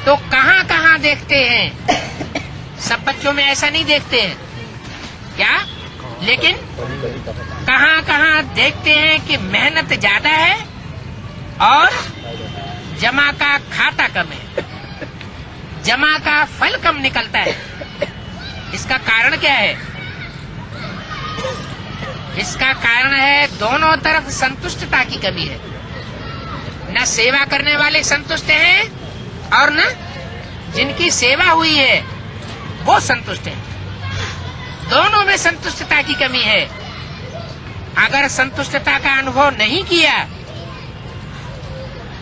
तो कहाँ कहाँ देखते हैं? सब बच्चों में ऐसा नहीं देखते हैं क्या? लेकिन कहाँ कहाँ देखते हैं कि मेहनत ज्यादा है और जमा का खाता कम है, जमा का फल कम निकलता है। इसका कारण क्या है? इसका कारण है दोनों तरफ संतुष्टता की कमी है। न सेवा करने वाले संतुष्ट हैं और न जिनकी सेवा हुई है वो संतुष्ट हैं। दोनों में संतुष्टता की कमी है। अगर संतुष्टता का अनुभव नहीं किया,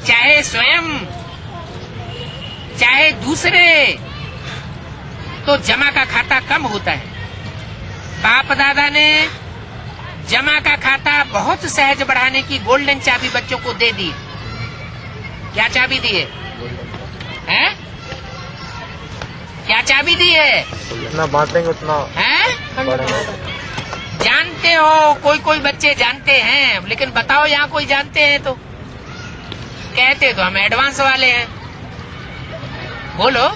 चाहे स्वयं चाहे दूसरे, तो जमा का खाता कम होता है। बाप दादा ने जमा का खाता बहुत सहज बढ़ाने की गोल्डन चाबी बच्चों को दे दी। क्या चाबी दी है? क्या चाबी दी है? जितना बांटेंगे उतना हैं? बढ़ेगा। जानते हो, कोई कोई बच्चे जानते हैं, लेकिन बताओ यहाँ कोई जानते हैं तो कहते तो हम एडवांस वाले हैं। बोलो,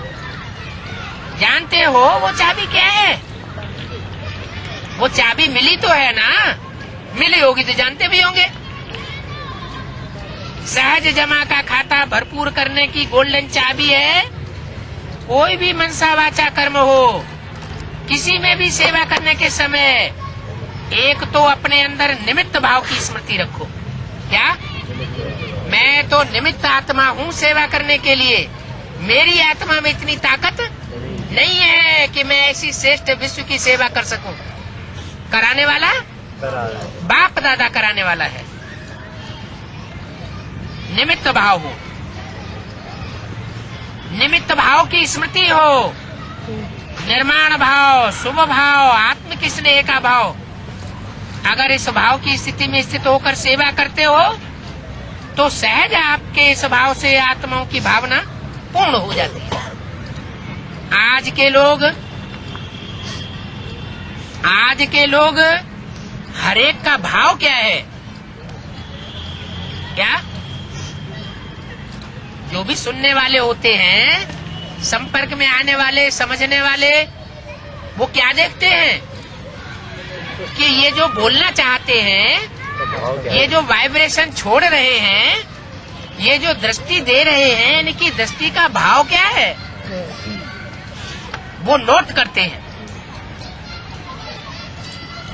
जानते हो वो चाबी क्या है? वो चाबी मिली तो है ना? मिली होगी तो जानते भी होंगे। सहज जमा का खाता भरपूर करने की गोल्डन चाबी है, कोई भी मनसा वाचा कर्म हो, किसी में भी सेवा करने के समय एक तो अपने अंदर निमित्त भाव की स्मृति रखो। क्या? मैं तो निमित्त आत्मा हूँ सेवा करने के लिए, मेरी आत्मा में इतनी ताकत नहीं है कि मैं ऐसी श्रेष्ठ विश्व की सेवा कर सकूं। कराने वाला बाप दादा कराने वाला है। निमित्त भाव हो, निमित्त भाव की स्मृति हो, निर्माण भाव, शुभ भाव, आत्म की स्नेह का भाव। अगर इस भाव की स्थिति में स्थित होकर सेवा करते हो तो सहज आपके इस भाव से आत्माओं की भावना पूर्ण हो जाती है। आज के लोग हरेक का भाव क्या है? क्या? जो भी सुनने वाले होते हैं, संपर्क में आने वाले, समझने वाले, वो क्या देखते हैं कि ये जो बोलना चाहते हैं, ये जो वाइब्रेशन छोड़ रहे हैं, ये जो दृष्टि दे रहे हैं, इनकी दृष्टि का भाव क्या है, वो नोट करते हैं।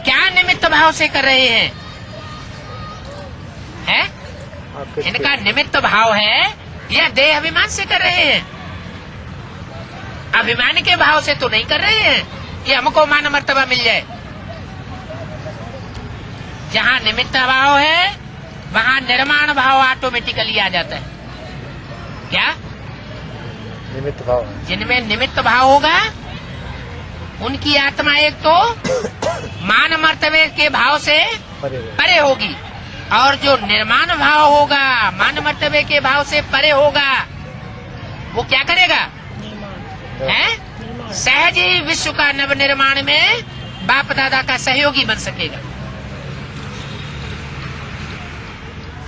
क्या निमित्त भाव से कर रहे हैं? इनका निमित्त भाव है या देह अभिमान से कर रहे हैं? अभिमान के भाव से तो नहीं कर रहे हैं कि हमको मान मर्तबा मिल जाए। जहाँ निमित्त भाव है वहाँ निर्माण भाव ऑटोमेटिकली आ जाता है। क्या? निमित्त भाव है। जिनमें निमित्त भाव होगा उनकी आत्मा एक तो मान मर्तबे के भाव से परे होगी, और जो निर्माण भाव होगा, मान मर्तबे के भाव से परे होगा, वो क्या करेगा? है सहज ही विश्व का नव निर्माण में बाप दादा का सहयोगी बन सकेगा।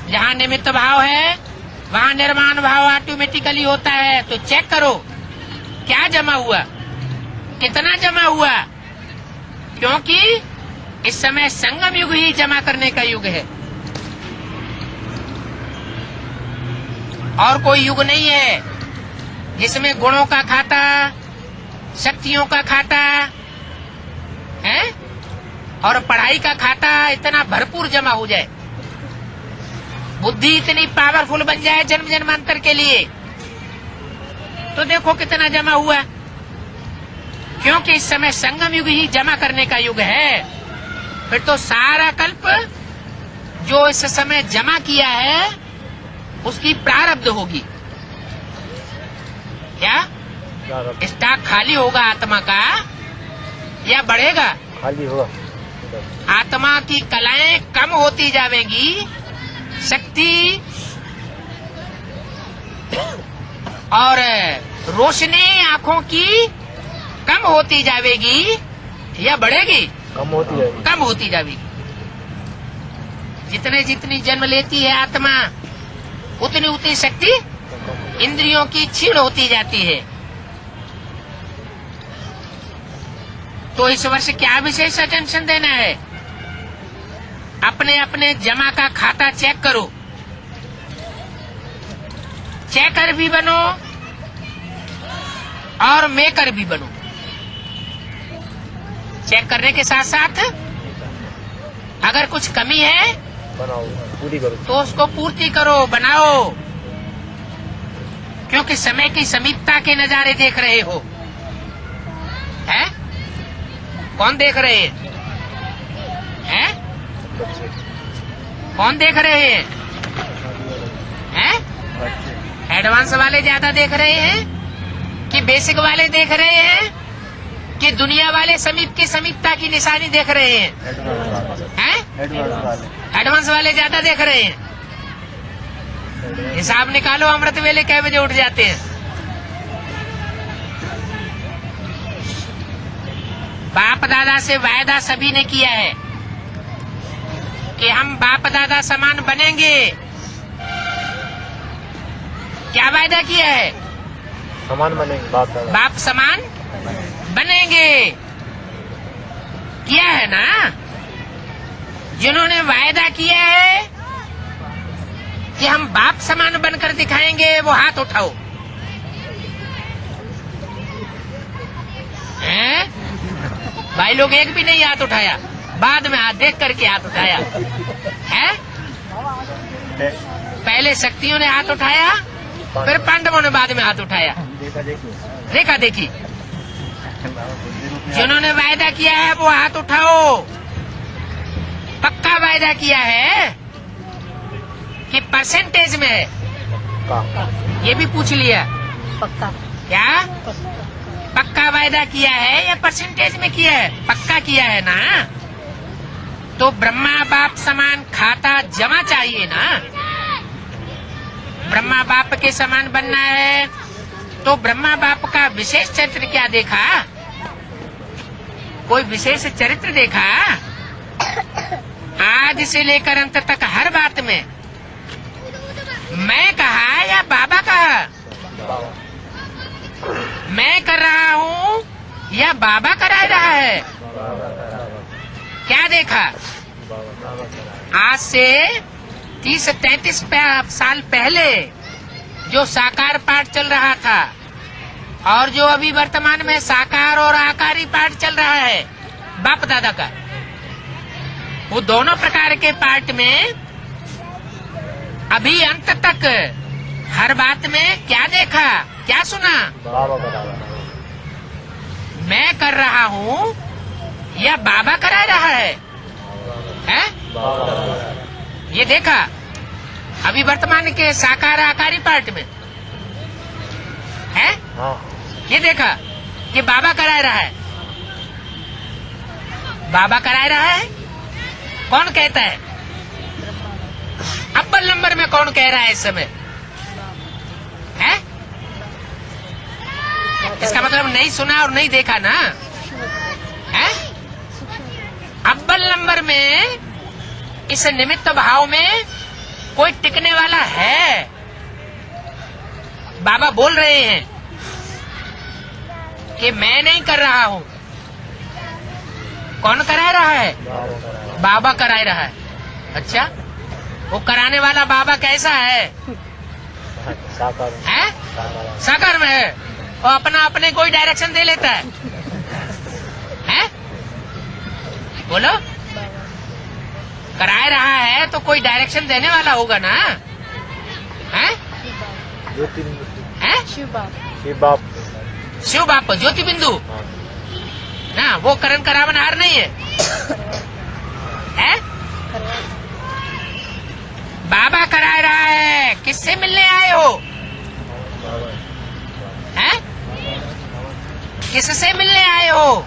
जहाँ निमित्त भाव है वहाँ निर्माण भाव ऑटोमेटिकली होता है। तो चेक करो क्या जमा हुआ, कितना जमा हुआ, क्योंकि इस समय संगम युग ही जमा करने का युग है और कोई युग नहीं है जिसमें गुणों का खाता, शक्तियों का खाता है और पढ़ाई का खाता इतना भरपूर जमा हो जाए, बुद्धि इतनी पावरफुल बन जाए जन्म जन्मांतर के लिए। तो देखो कितना जमा हुआ, क्योंकि इस समय संगम युग ही जमा करने का युग है। फिर तो सारा कल्प जो इस समय जमा किया है उसकी प्रारब्ध होगी। क्या? स्टॉक खाली होगा आत्मा का या बढ़ेगा? खाली होगा। आत्मा की कलाएं कम होती जाएंगी, शक्ति और रोशनी आंखों की कम होती जाएगी, या बढ़ेगी? कम होती है। कम होती जाएगी। जितने जितनी जन्म लेती है आत्मा, उतनी उतनी शक्ति इंद्रियों की क्षीण होती जाती है। तो इस वर्ष क्या विशेष अटेंशन देना है? अपने अपने जमा का खाता चेक करो, चेकर भी बनो और मेकर भी बनो। चेक करने के साथ साथ अगर कुछ कमी है बनाओ, पूरी करो। तो उसको पूर्ति करो, बनाओ। क्योंकि समय की समीपता के नजारे देख रहे हो। हैं? कौन देख रहे हैं? हैं? कौन देख रहे हैं? हैं? एडवांस वाले ज्यादा देख रहे हैं कि बेसिक वाले देख रहे हैं कि दुनिया वाले समीप की समीपता की निशानी देख रहे हैं? हैं? एडवांस वाले ज्यादा देख रहे हैं। हिसाब निकालो, अमृत वेले कै बजे उठ जाते हैं? बाप दादा से वायदा सभी ने किया है कि हम बाप दादा समान बनेंगे। क्या वायदा किया है? समान बनेंगे, बाप समान बनेंगे। किया है ना? जिन्होंने वायदा किया है कि हम बाप समान बनकर दिखाएंगे, वो हाथ उठाओ। हैं? भाई लोग एक भी नहीं हाथ उठाया, बाद में हाथ देख करके हाथ उठाया है। पहले शक्तियों ने हाथ उठाया, फिर पांडवों ने बाद में हाथ उठाया। देखा देखी। जिन्होंने वायदा किया है वो हाथ उठाओ। पक्का वायदा किया है कि परसेंटेज में है? ये भी पूछ लिया। पक्का। क्या पक्का वायदा किया है या परसेंटेज में किया है? पक्का किया है ना? तो ब्रह्मा बाप समान खाता जमा चाहिए ना। ब्रह्मा बाप के समान बनना है तो ब्रह्मा बाप का विशेष चरित्र क्या देखा? कोई विशेष चरित्र देखा? आज से लेकर अंत तक हर बात में मैं कहा या बाबा कहा? मैं कर रहा हूँ या बाबा करा रहा है? क्या देखा? आज से 30-33 साल पहले जो साकार पाठ चल रहा था और जो अभी वर्तमान में साकार और आकारी पाठ चल रहा है बाप दादा का, वो दोनों प्रकार के पाठ में अभी अंत तक हर बात में क्या देखा, क्या सुना? मैं कर रहा हूँ या बाबा करा रहा है? हैं? ये देखा अभी वर्तमान के साकार आकारी पाठ में है। ये देखा कि बाबा करा रहा है। बाबा करा रहा है। कौन कहता है? अव्वल नंबर में कौन कह रहा है इस समय? है? इसका मतलब नहीं सुना और नहीं देखा ना? है? अव्वल नंबर में इस निमित्त भाव में कोई टिकने वाला है? बाबा बोल रहे हैं कि मैं नहीं कर रहा हूँ। कौन करा रहा है? बाबा करा रहा है। अच्छा, वो कराने वाला बाबा कैसा है? साकार में है। वो अपना अपने कोई डायरेक्शन दे लेता है? हैं? बोलो। करा रहा है तो कोई डायरेक्शन देने वाला होगा ना? हैं? हैं? शिव बाप ज्योति बिंदु ना, वो करण करावनहार नहीं है। हैं? बाबा करा रहा है। किससे मिलने आए हो? हैं? किससे मिलने आए हो?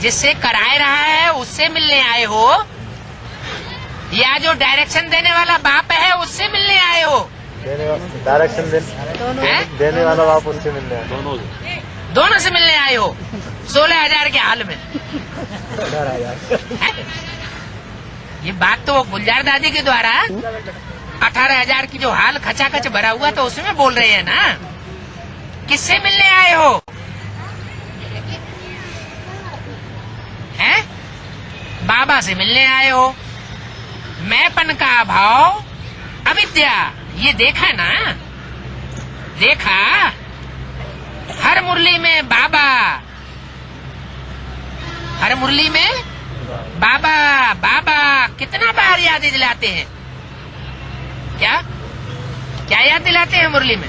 जिससे कराए रहा है उससे मिलने आए हो या जो डायरेक्शन देने वाला बाप है उससे मिलने आए हो? डायरेक्शन देने वाला बाप उससे मिलने आए। दोनों से मिलने आए हो 16,000 के हाल में। 18,000। है? ये बात तो गुलजार दादी के द्वारा 18,000 की जो हाल खचाखच भरा हुआ तो उसमें बोल रहे हैं ना। किससे मिलने आए हो? हैं? बाबा से मिलने आए हो। मैंपन का अभाव, अविद्या, ये देखा ना, देखा। हर मुरली में बाबा, हर मुरली में बाबा बाबा कितना बार याद दिलाते हैं। क्या क्या याद दिलाते हैं मुरली में?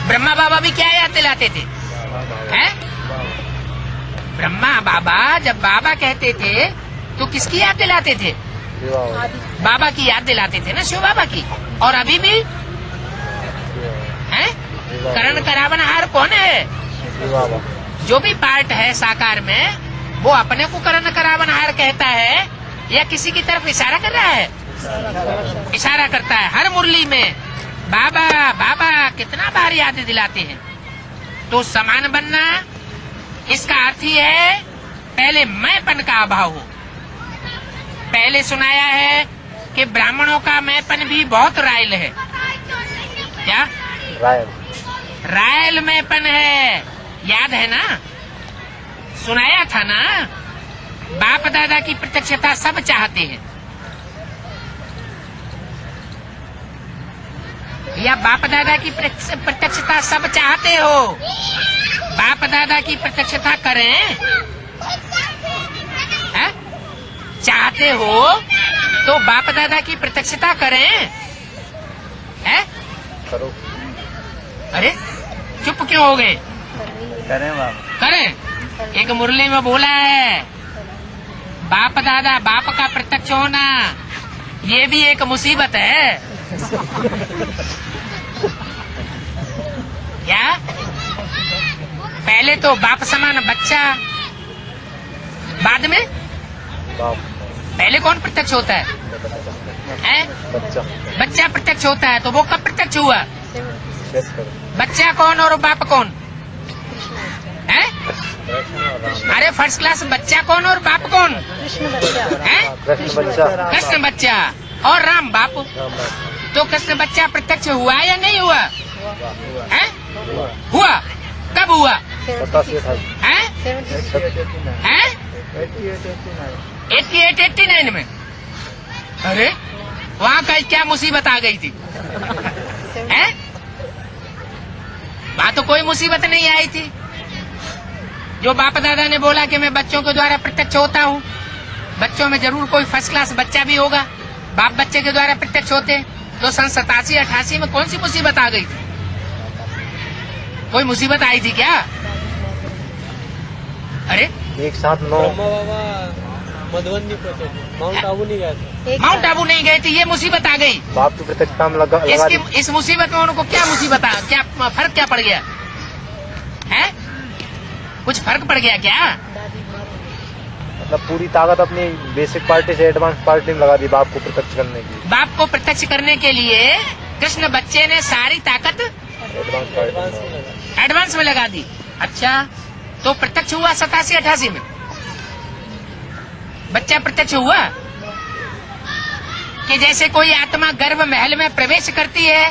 ब्रह्मा बाबा भी क्या याद दिलाते थे? हैं? ब्रह्मा बाबा जब बाबा कहते थे तो किसकी याद दिलाते थे? बाबा की याद दिलाते थे ना, शिव बाबा की। और अभी भी हैं? करण करावनहार कौन है? जो भी पार्ट है साकार में वो अपने को करण करावनहार कहता है या किसी की तरफ इशारा कर रहा है? इशारा करता है। हर मुरली में बाबा बाबा कितना बार याद दिलाते हैं। तो समान बनना, इसका अर्थ ही है पहले मैंपन का अभाव हो। पहले सुनाया है कि ब्राह्मणों का मैंपन भी बहुत रायल है। क्या? रायल मैंपन है, याद है ना? सुनाया था ना। बाप दादा की प्रत्यक्षता सब चाहते हैं, या बाप दादा की प्रत्यक्षता सब चाहते हो? बाप दादा की प्रत्यक्षता करें? है? चाहते हो तो बाप दादा की प्रत्यक्षता करें? है? करो। अरे चुप क्यों हो गए? करें बाबा। करें। एक मुरली में बोला है बाप दादा बाप का प्रत्यक्ष होना ये भी एक मुसीबत है। क्या? पहले तो बाप समान बच्चा, बाद में पहले कौन प्रत्यक्ष होता है? बच्चा प्रत्यक्ष होता है। तो वो कब प्रत्यक्ष हुआ? बच्चा कौन और बाप कौन है? अरे फर्स्ट क्लास, बच्चा कौन और बाप कौन है? कृष्ण बच्चा और राम बाप। तो कृष्ण बच्चा प्रत्यक्ष हुआ या नहीं हुआ? है? हुआ। कब हुआ? है? 88-89 में। अरे वहाँ का क्या मुसीबत आ गई थी? है? वहाँ तो कोई मुसीबत नहीं आई थी। जो बाप दादा ने बोला कि मैं बच्चों के द्वारा प्रत्यक्ष होता हूँ, बच्चों में जरूर कोई फर्स्ट क्लास बच्चा भी होगा। बाप बच्चे के द्वारा प्रत्यक्ष होते तो सन 87-88 में कौन सी मुसीबत आ गई थी? कोई मुसीबत आई थी क्या? अरे एक साथ 9 मधुबन नहीं पहुंचे थे, माउंट आबू नहीं गए थे। माउंट आबू नहीं गए थे, ये मुसीबत आ गई। बाप की प्रत्यक्षता में लगा इस मुसीबत में उनको क्या मुसीबत आ, क्या फर्क क्या पड़ गया है? कुछ फर्क पड़ गया क्या? मतलब पूरी ताकत अपनी बेसिक पार्टी से एडवांस पार्टी में लगा दी बाप को प्रत्यक्ष करने की। बाप को प्रत्यक्ष करने के लिए कृष्ण बच्चे ने सारी ताकत एडवांस में लगा दी। अच्छा, तो प्रत्यक्ष हुआ 87-88 में। बच्चा प्रत्यक्ष हुआ कि जैसे कोई आत्मा गर्भ महल में प्रवेश करती है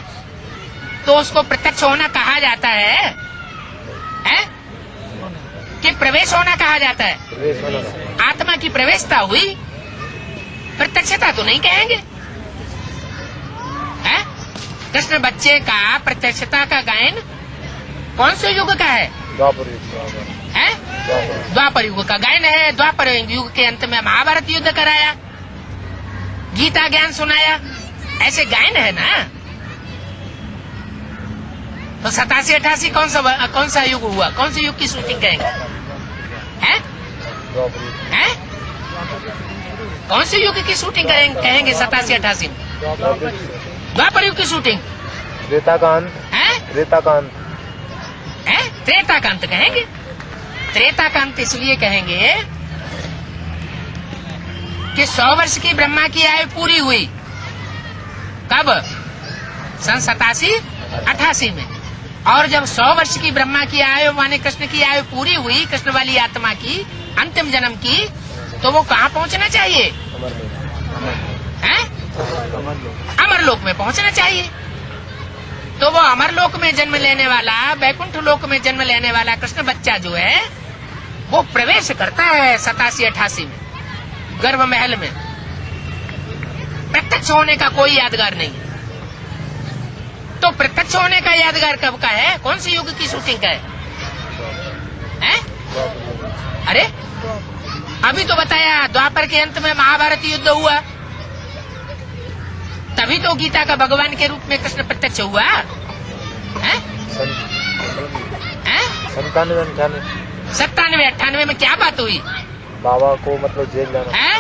तो उसको प्रत्यक्ष होना कहा जाता है, कि प्रवेश होना कहा जाता है। आत्मा की प्रवेशता हुई, प्रत्यक्षता तो नहीं कहेंगे। है? कृष्ण बच्चे का प्रत्यक्षता का गायन कौन से युग का है? द्वापर युग। है? द्वापर युग का गायन है। द्वापर युग के अंत में महाभारत युद्ध कराया, गीता ज्ञान सुनाया, ऐसे गायन है ना। तो 87-88 कौन सा युग हुआ? कौन से युग की शूटिंग कहेंगे? हैं? हैं? कौन से युग की शूटिंग कहेंगे 87-88 में? द्वापर युग की शूटिंग। त्रेता का अंत। हैं? त्रेता का अंत है? त्रेता का अंत कहेंगे। त्रेता का अंत इसलिए कहेंगे कि 100 वर्ष की ब्रह्मा की आयु पूरी हुई। कब? सन 87-88 में। और जब 100 वर्ष की ब्रह्मा की आयु माने कृष्ण की आयु पूरी हुई, कृष्ण वाली आत्मा की अंतिम जन्म की, तो वो कहाँ पहुँचना चाहिए? हैं? अमरलोक में पहुँचना चाहिए। तो वो अमरलोक में जन्म लेने वाला, वैकुंठ लोक में जन्म लेने वाला कृष्ण बच्चा जो है, वो प्रवेश करता है 87-88 में गर्भ महल में। प्रत्यक्ष होने का कोई यादगार नहीं है। तो प्रत्यक्ष होने का यादगार कब का है? कौन सी युग की शूटिंग का है? हैं? अरे अभी तो बताया द्वापर के अंत में महाभारत युद्ध हुआ, तभी तो गीता का भगवान के रूप में कृष्ण प्रत्यक्ष हुआ। हैं? हैं? 97-98 में क्या बात हुई? बाबा को मतलब जेल जाना है?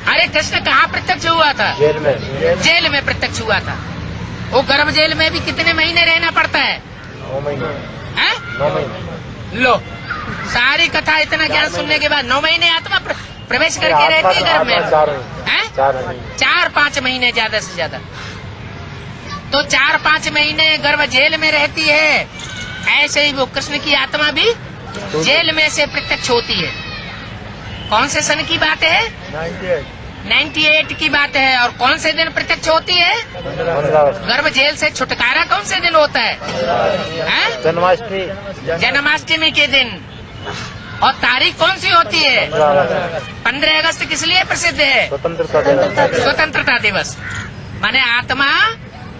अरे कृष्ण कहाँ प्रत्यक्ष हुआ था? जेल में। जेल में प्रत्यक्ष हुआ था। वो गर्भ जेल में भी कितने महीने रहना पड़ता है? 9 महीने। हैं? 9 महीने। लो, सारी कथा इतना ज्ञान सुनने के बाद 9 महीने आत्मा प्रवेश करके रहती है गर्भ में। 4-5 महीने ज्यादा से ज्यादा। तो 4-5 महीने गर्भ जेल में रहती है। ऐसे ही वो कृष्ण की आत्मा भी जेल में से प्रत्यक्ष होती है। कौन से सन की बात है? 98 की बात है। और कौन से दिन प्रत्यक्ष होती है? गर्भ जेल से छुटकारा कौन से दिन होता है? हैं? जन्माष्टमी के दिन। और तारीख कौन सी होती है? 15 अगस्त किस लिए प्रसिद्ध है? स्वतंत्रता दिवस। माने आत्मा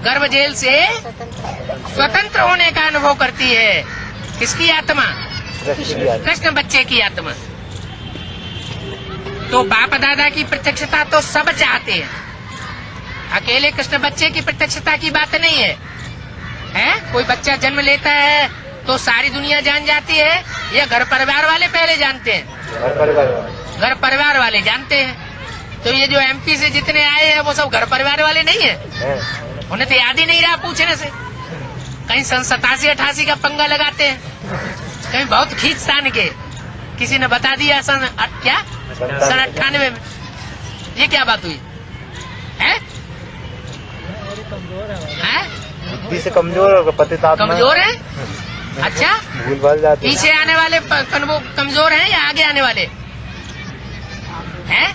गर्भ जेल से स्वतंत्र होने का अनुभव करती है। किसकी आत्मा? कृष्ण बच्चे की आत्मा। तो बाप दादा की प्रत्यक्षता तो सब चाहते हैं, अकेले कृष्ण बच्चे की प्रत्यक्षता की बात नहीं है। हैं? कोई बच्चा जन्म लेता है तो सारी दुनिया जान जाती है, या घर परिवार वाले पहले जानते हैं? घर परिवार वाले जानते हैं। तो ये जो एमपी से जितने आए हैं वो सब घर परिवार वाले नहीं है? उन्हें तो याद ही नहीं रहा पूछने से। कहीं सन 87-88 का पंगा लगाते हैं, कहीं बहुत खींचतान के किसी ने बता दिया सन 98 में। ये क्या बात हुई है? बुद्धि से कमजोर और पतितात्मा कमजोर है? अच्छा, भूल जाते। पीछे आने वाले कमजोर हैं या आगे आने वाले हैं?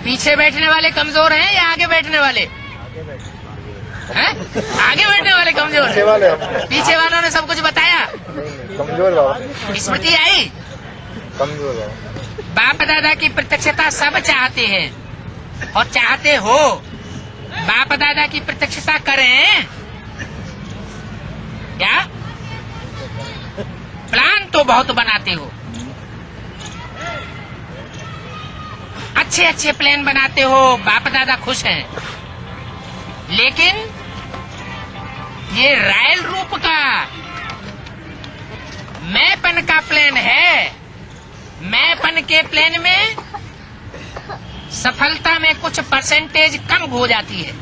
पीछे बैठने वाले कमजोर हैं या आगे बैठने वाले हैं? आगे बैठने वाले कमजोर हैं। पीछे वालों ने सब कुछ बताया। कमजोर बाबा। स्मृति आई? कमजोर बाबा। बाप दादा की प्रत्यक्षता सब चाहते हैं और चाहते हो। बाप दादा की प्रत्यक्षता करें क्या? प्लान तो बहुत बनाते हो, अच्छे अच्छे प्लान बनाते हो, बाप दादा खुश हैं। लेकिन ये रायल रूप का मैंपन का प्लान है। मैंपन के प्लान में सफलता में कुछ परसेंटेज कम हो जाती है।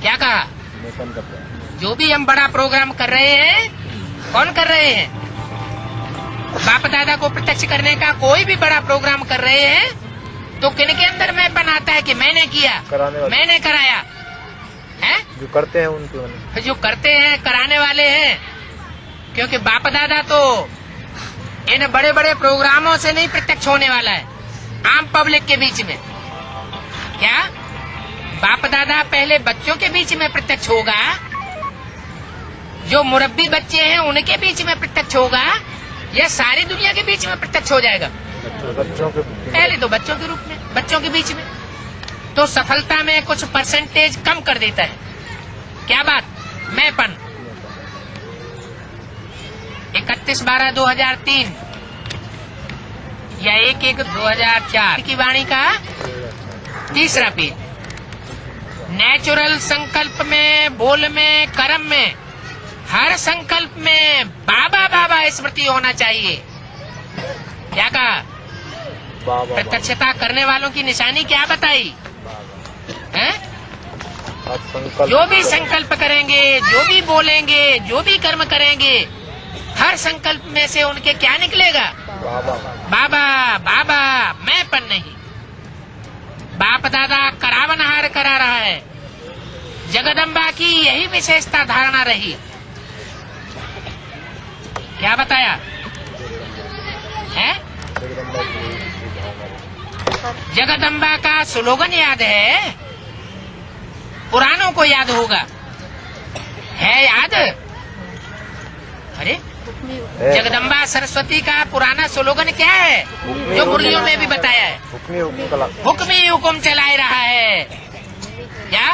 क्या कहा? जो भी हम बड़ा प्रोग्राम कर रहे हैं, कौन कर रहे हैं? बाप दादा को प्रत्यक्ष करने का कोई भी बड़ा प्रोग्राम कर रहे हैं तो किन के अंदर मैंपन आता है कि मैंने किया, मैंने कराया है? जो करते हैं उनको, जो करते हैं कराने वाले हैं। क्योंकि बाप दादा तो इन बड़े बड़े प्रोग्रामों से नहीं प्रत्यक्ष होने वाला है, आम पब्लिक के बीच में। क्या बाप दादा पहले बच्चों के बीच में प्रत्यक्ष होगा, जो मुरब्बी बच्चे हैं उनके बीच में प्रत्यक्ष होगा, या सारी दुनिया के बीच में प्रत्यक्ष हो जाएगा? बच्चों के पहले तो बच्चों के रूप में, बच्चों के बीच में। तो सफलता में कुछ परसेंटेज कम कर देता है। क्या बात? मैंपन। 31/12/2003 या 1/1/2004 की वाणी का 3रा पेज। नेचुरल संकल्प में, बोल में, कर्म में, हर संकल्प में बाबा बाबा स्मृति होना चाहिए। क्या कहा? प्रत्यक्षता करने वालों की निशानी क्या बताई है? जो भी संकल्प करेंगे, जो भी बोलेंगे, जो भी कर्म करेंगे, हर संकल्प में से उनके क्या निकलेगा? बाबा बाबा, मैंपन नहीं। बाप दादा करावनहार करा रहा है। जगदम्बा की यही विशेषता धारणा रही। क्या बताया है? जगदम्बा का स्लोगन याद है, पुराणों को याद होगा, है याद? अरे जगदम्बा सरस्वती का पुराना स्लोगन क्या है जो मुरलियों में भी बताया है? हुक्म ही हुक्म चलाए रहा है। क्या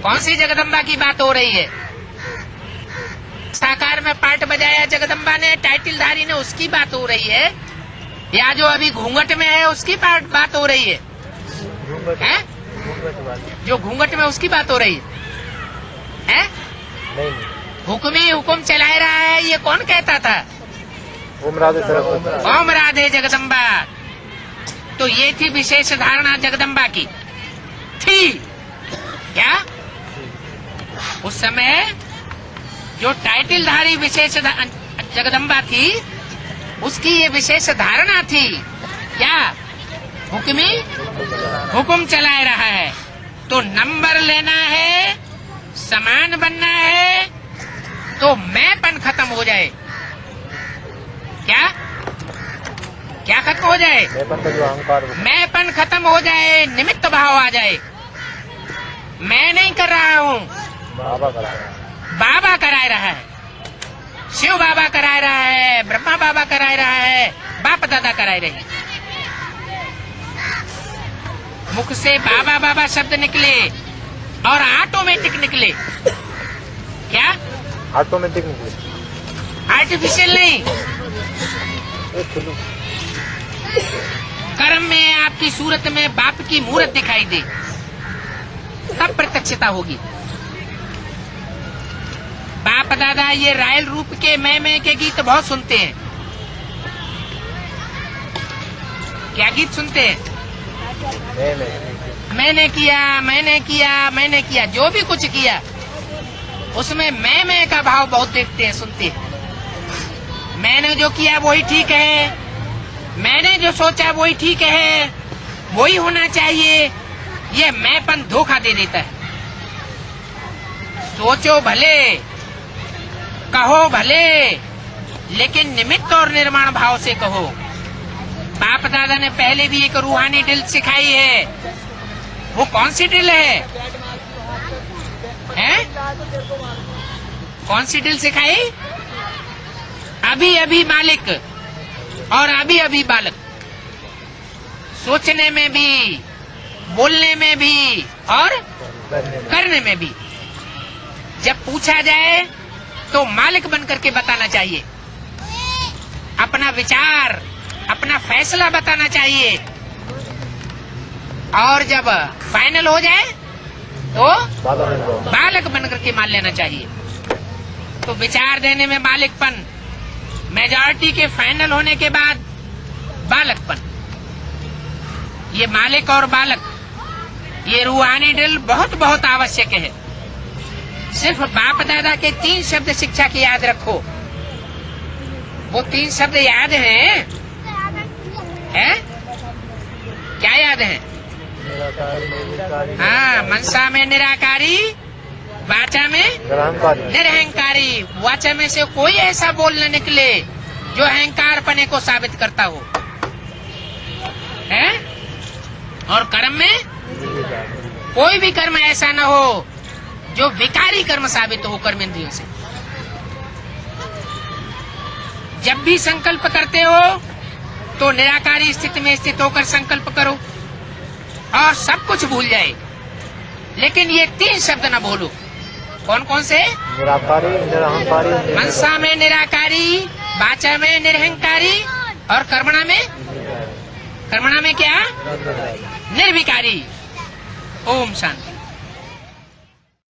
कौन सी जगदम्बा की बात हो रही है? साकार में पार्ट बजाया जगदम्बा ने, टाइटलधारी ने, उसकी बात हो रही है, या जो अभी घूंघट में है उसकी बात हो रही है? जो घूंघट में उसकी बात हो रही है? नहीं। हुक्म ही हुक्म चलाए रहा है, ये कौन कहता था? ओम राधे जगदम्बा। तो ये थी विशेष धारणा जगदम्बा की थी। क्या उस समय जो टाइटलधारी विशेष जगदम्बा थी उसकी ये विशेष धारणा थी? क्या हुक्मी हुक्म चलाए रहा है? तो नंबर लेना है, समान बनना है, तो मैंपन खत्म हो जाए। क्या क्या खत्म हो जाए? मैंपन खत्म हो जाए, निमित्त भाव आ जाए। मैं नहीं कर रहा हूँ, बाबा कराए रहा है, शिव बाबा कराए रहा है, ब्रह्मा बाबा कराए रहा है, बाप दादा कराए रहे हैं। मुख से बाबा बाबा शब्द निकले और ऑटोमेटिक निकले। क्या ऑटोमेटिक निकले, आर्टिफिशियल नहीं। कर्म में आपकी सूरत में बाप की मूरत दिखाई दे, तब प्रत्यक्षता होगी। बाप दादा ये रायल रूप के मैं के गीत बहुत सुनते हैं। क्या गीत सुनते हैं? मैंने किया, मैंने किया, मैंने किया, जो भी कुछ किया उसमें मैं का भाव बहुत देखते हैं, सुनते हैं। मैंने जो किया वही ठीक है, मैंने जो सोचा वही ठीक है, वही होना चाहिए। ये मैंपन धोखा दे देता है। सोचो भले, कहो भले, लेकिन निमित्त और निर्माण भाव से कहो। बाप दादा ने पहले भी एक रूहानी ड्रिल सिखाई है। वो कौन सी ड्रिल है? कौन सी ड्रिल सिखाई? अभी अभी मालिक और अभी अभी बालक। सोचने में भी, बोलने में भी और करने में भी। जब पूछा जाए तो मालिक बन करके बताना चाहिए, अपना विचार, अपना फैसला बताना चाहिए। और जब फाइनल हो जाए तो बालक बन करके मान लेना चाहिए। तो विचार देने में मालिकपन, मेजॉरिटी के फाइनल होने के बाद बालकपन। ये मालिक और बालक, ये रूहानी ड्रिल बहुत बहुत आवश्यक है। सिर्फ बाप दादा के 3 शब्द शिक्षा की याद रखो। वो 3 शब्द याद हैं? क्या याद है? हाँ, मनसा में निराकारी, वाचा में निरहंकारी। वाचा में से कोई ऐसा बोल न निकले जो अहंकार पने को साबित करता हो, है? और कर्म में कोई भी कर्म ऐसा न हो जो विकारी कर्म साबित हो कर्मेंद्रियों से। जब भी संकल्प करते हो तो निराकारी स्थिति में स्थित होकर संकल्प करो और सब कुछ भूल जाए। लेकिन ये 3 शब्द न भूलो। कौन कौन से? निराकारी, निरहंकारी। मनसा में निराकारी, वाचा में निरहंकारी और कर्मणा में क्या? निर्विकारी। ओम शांति।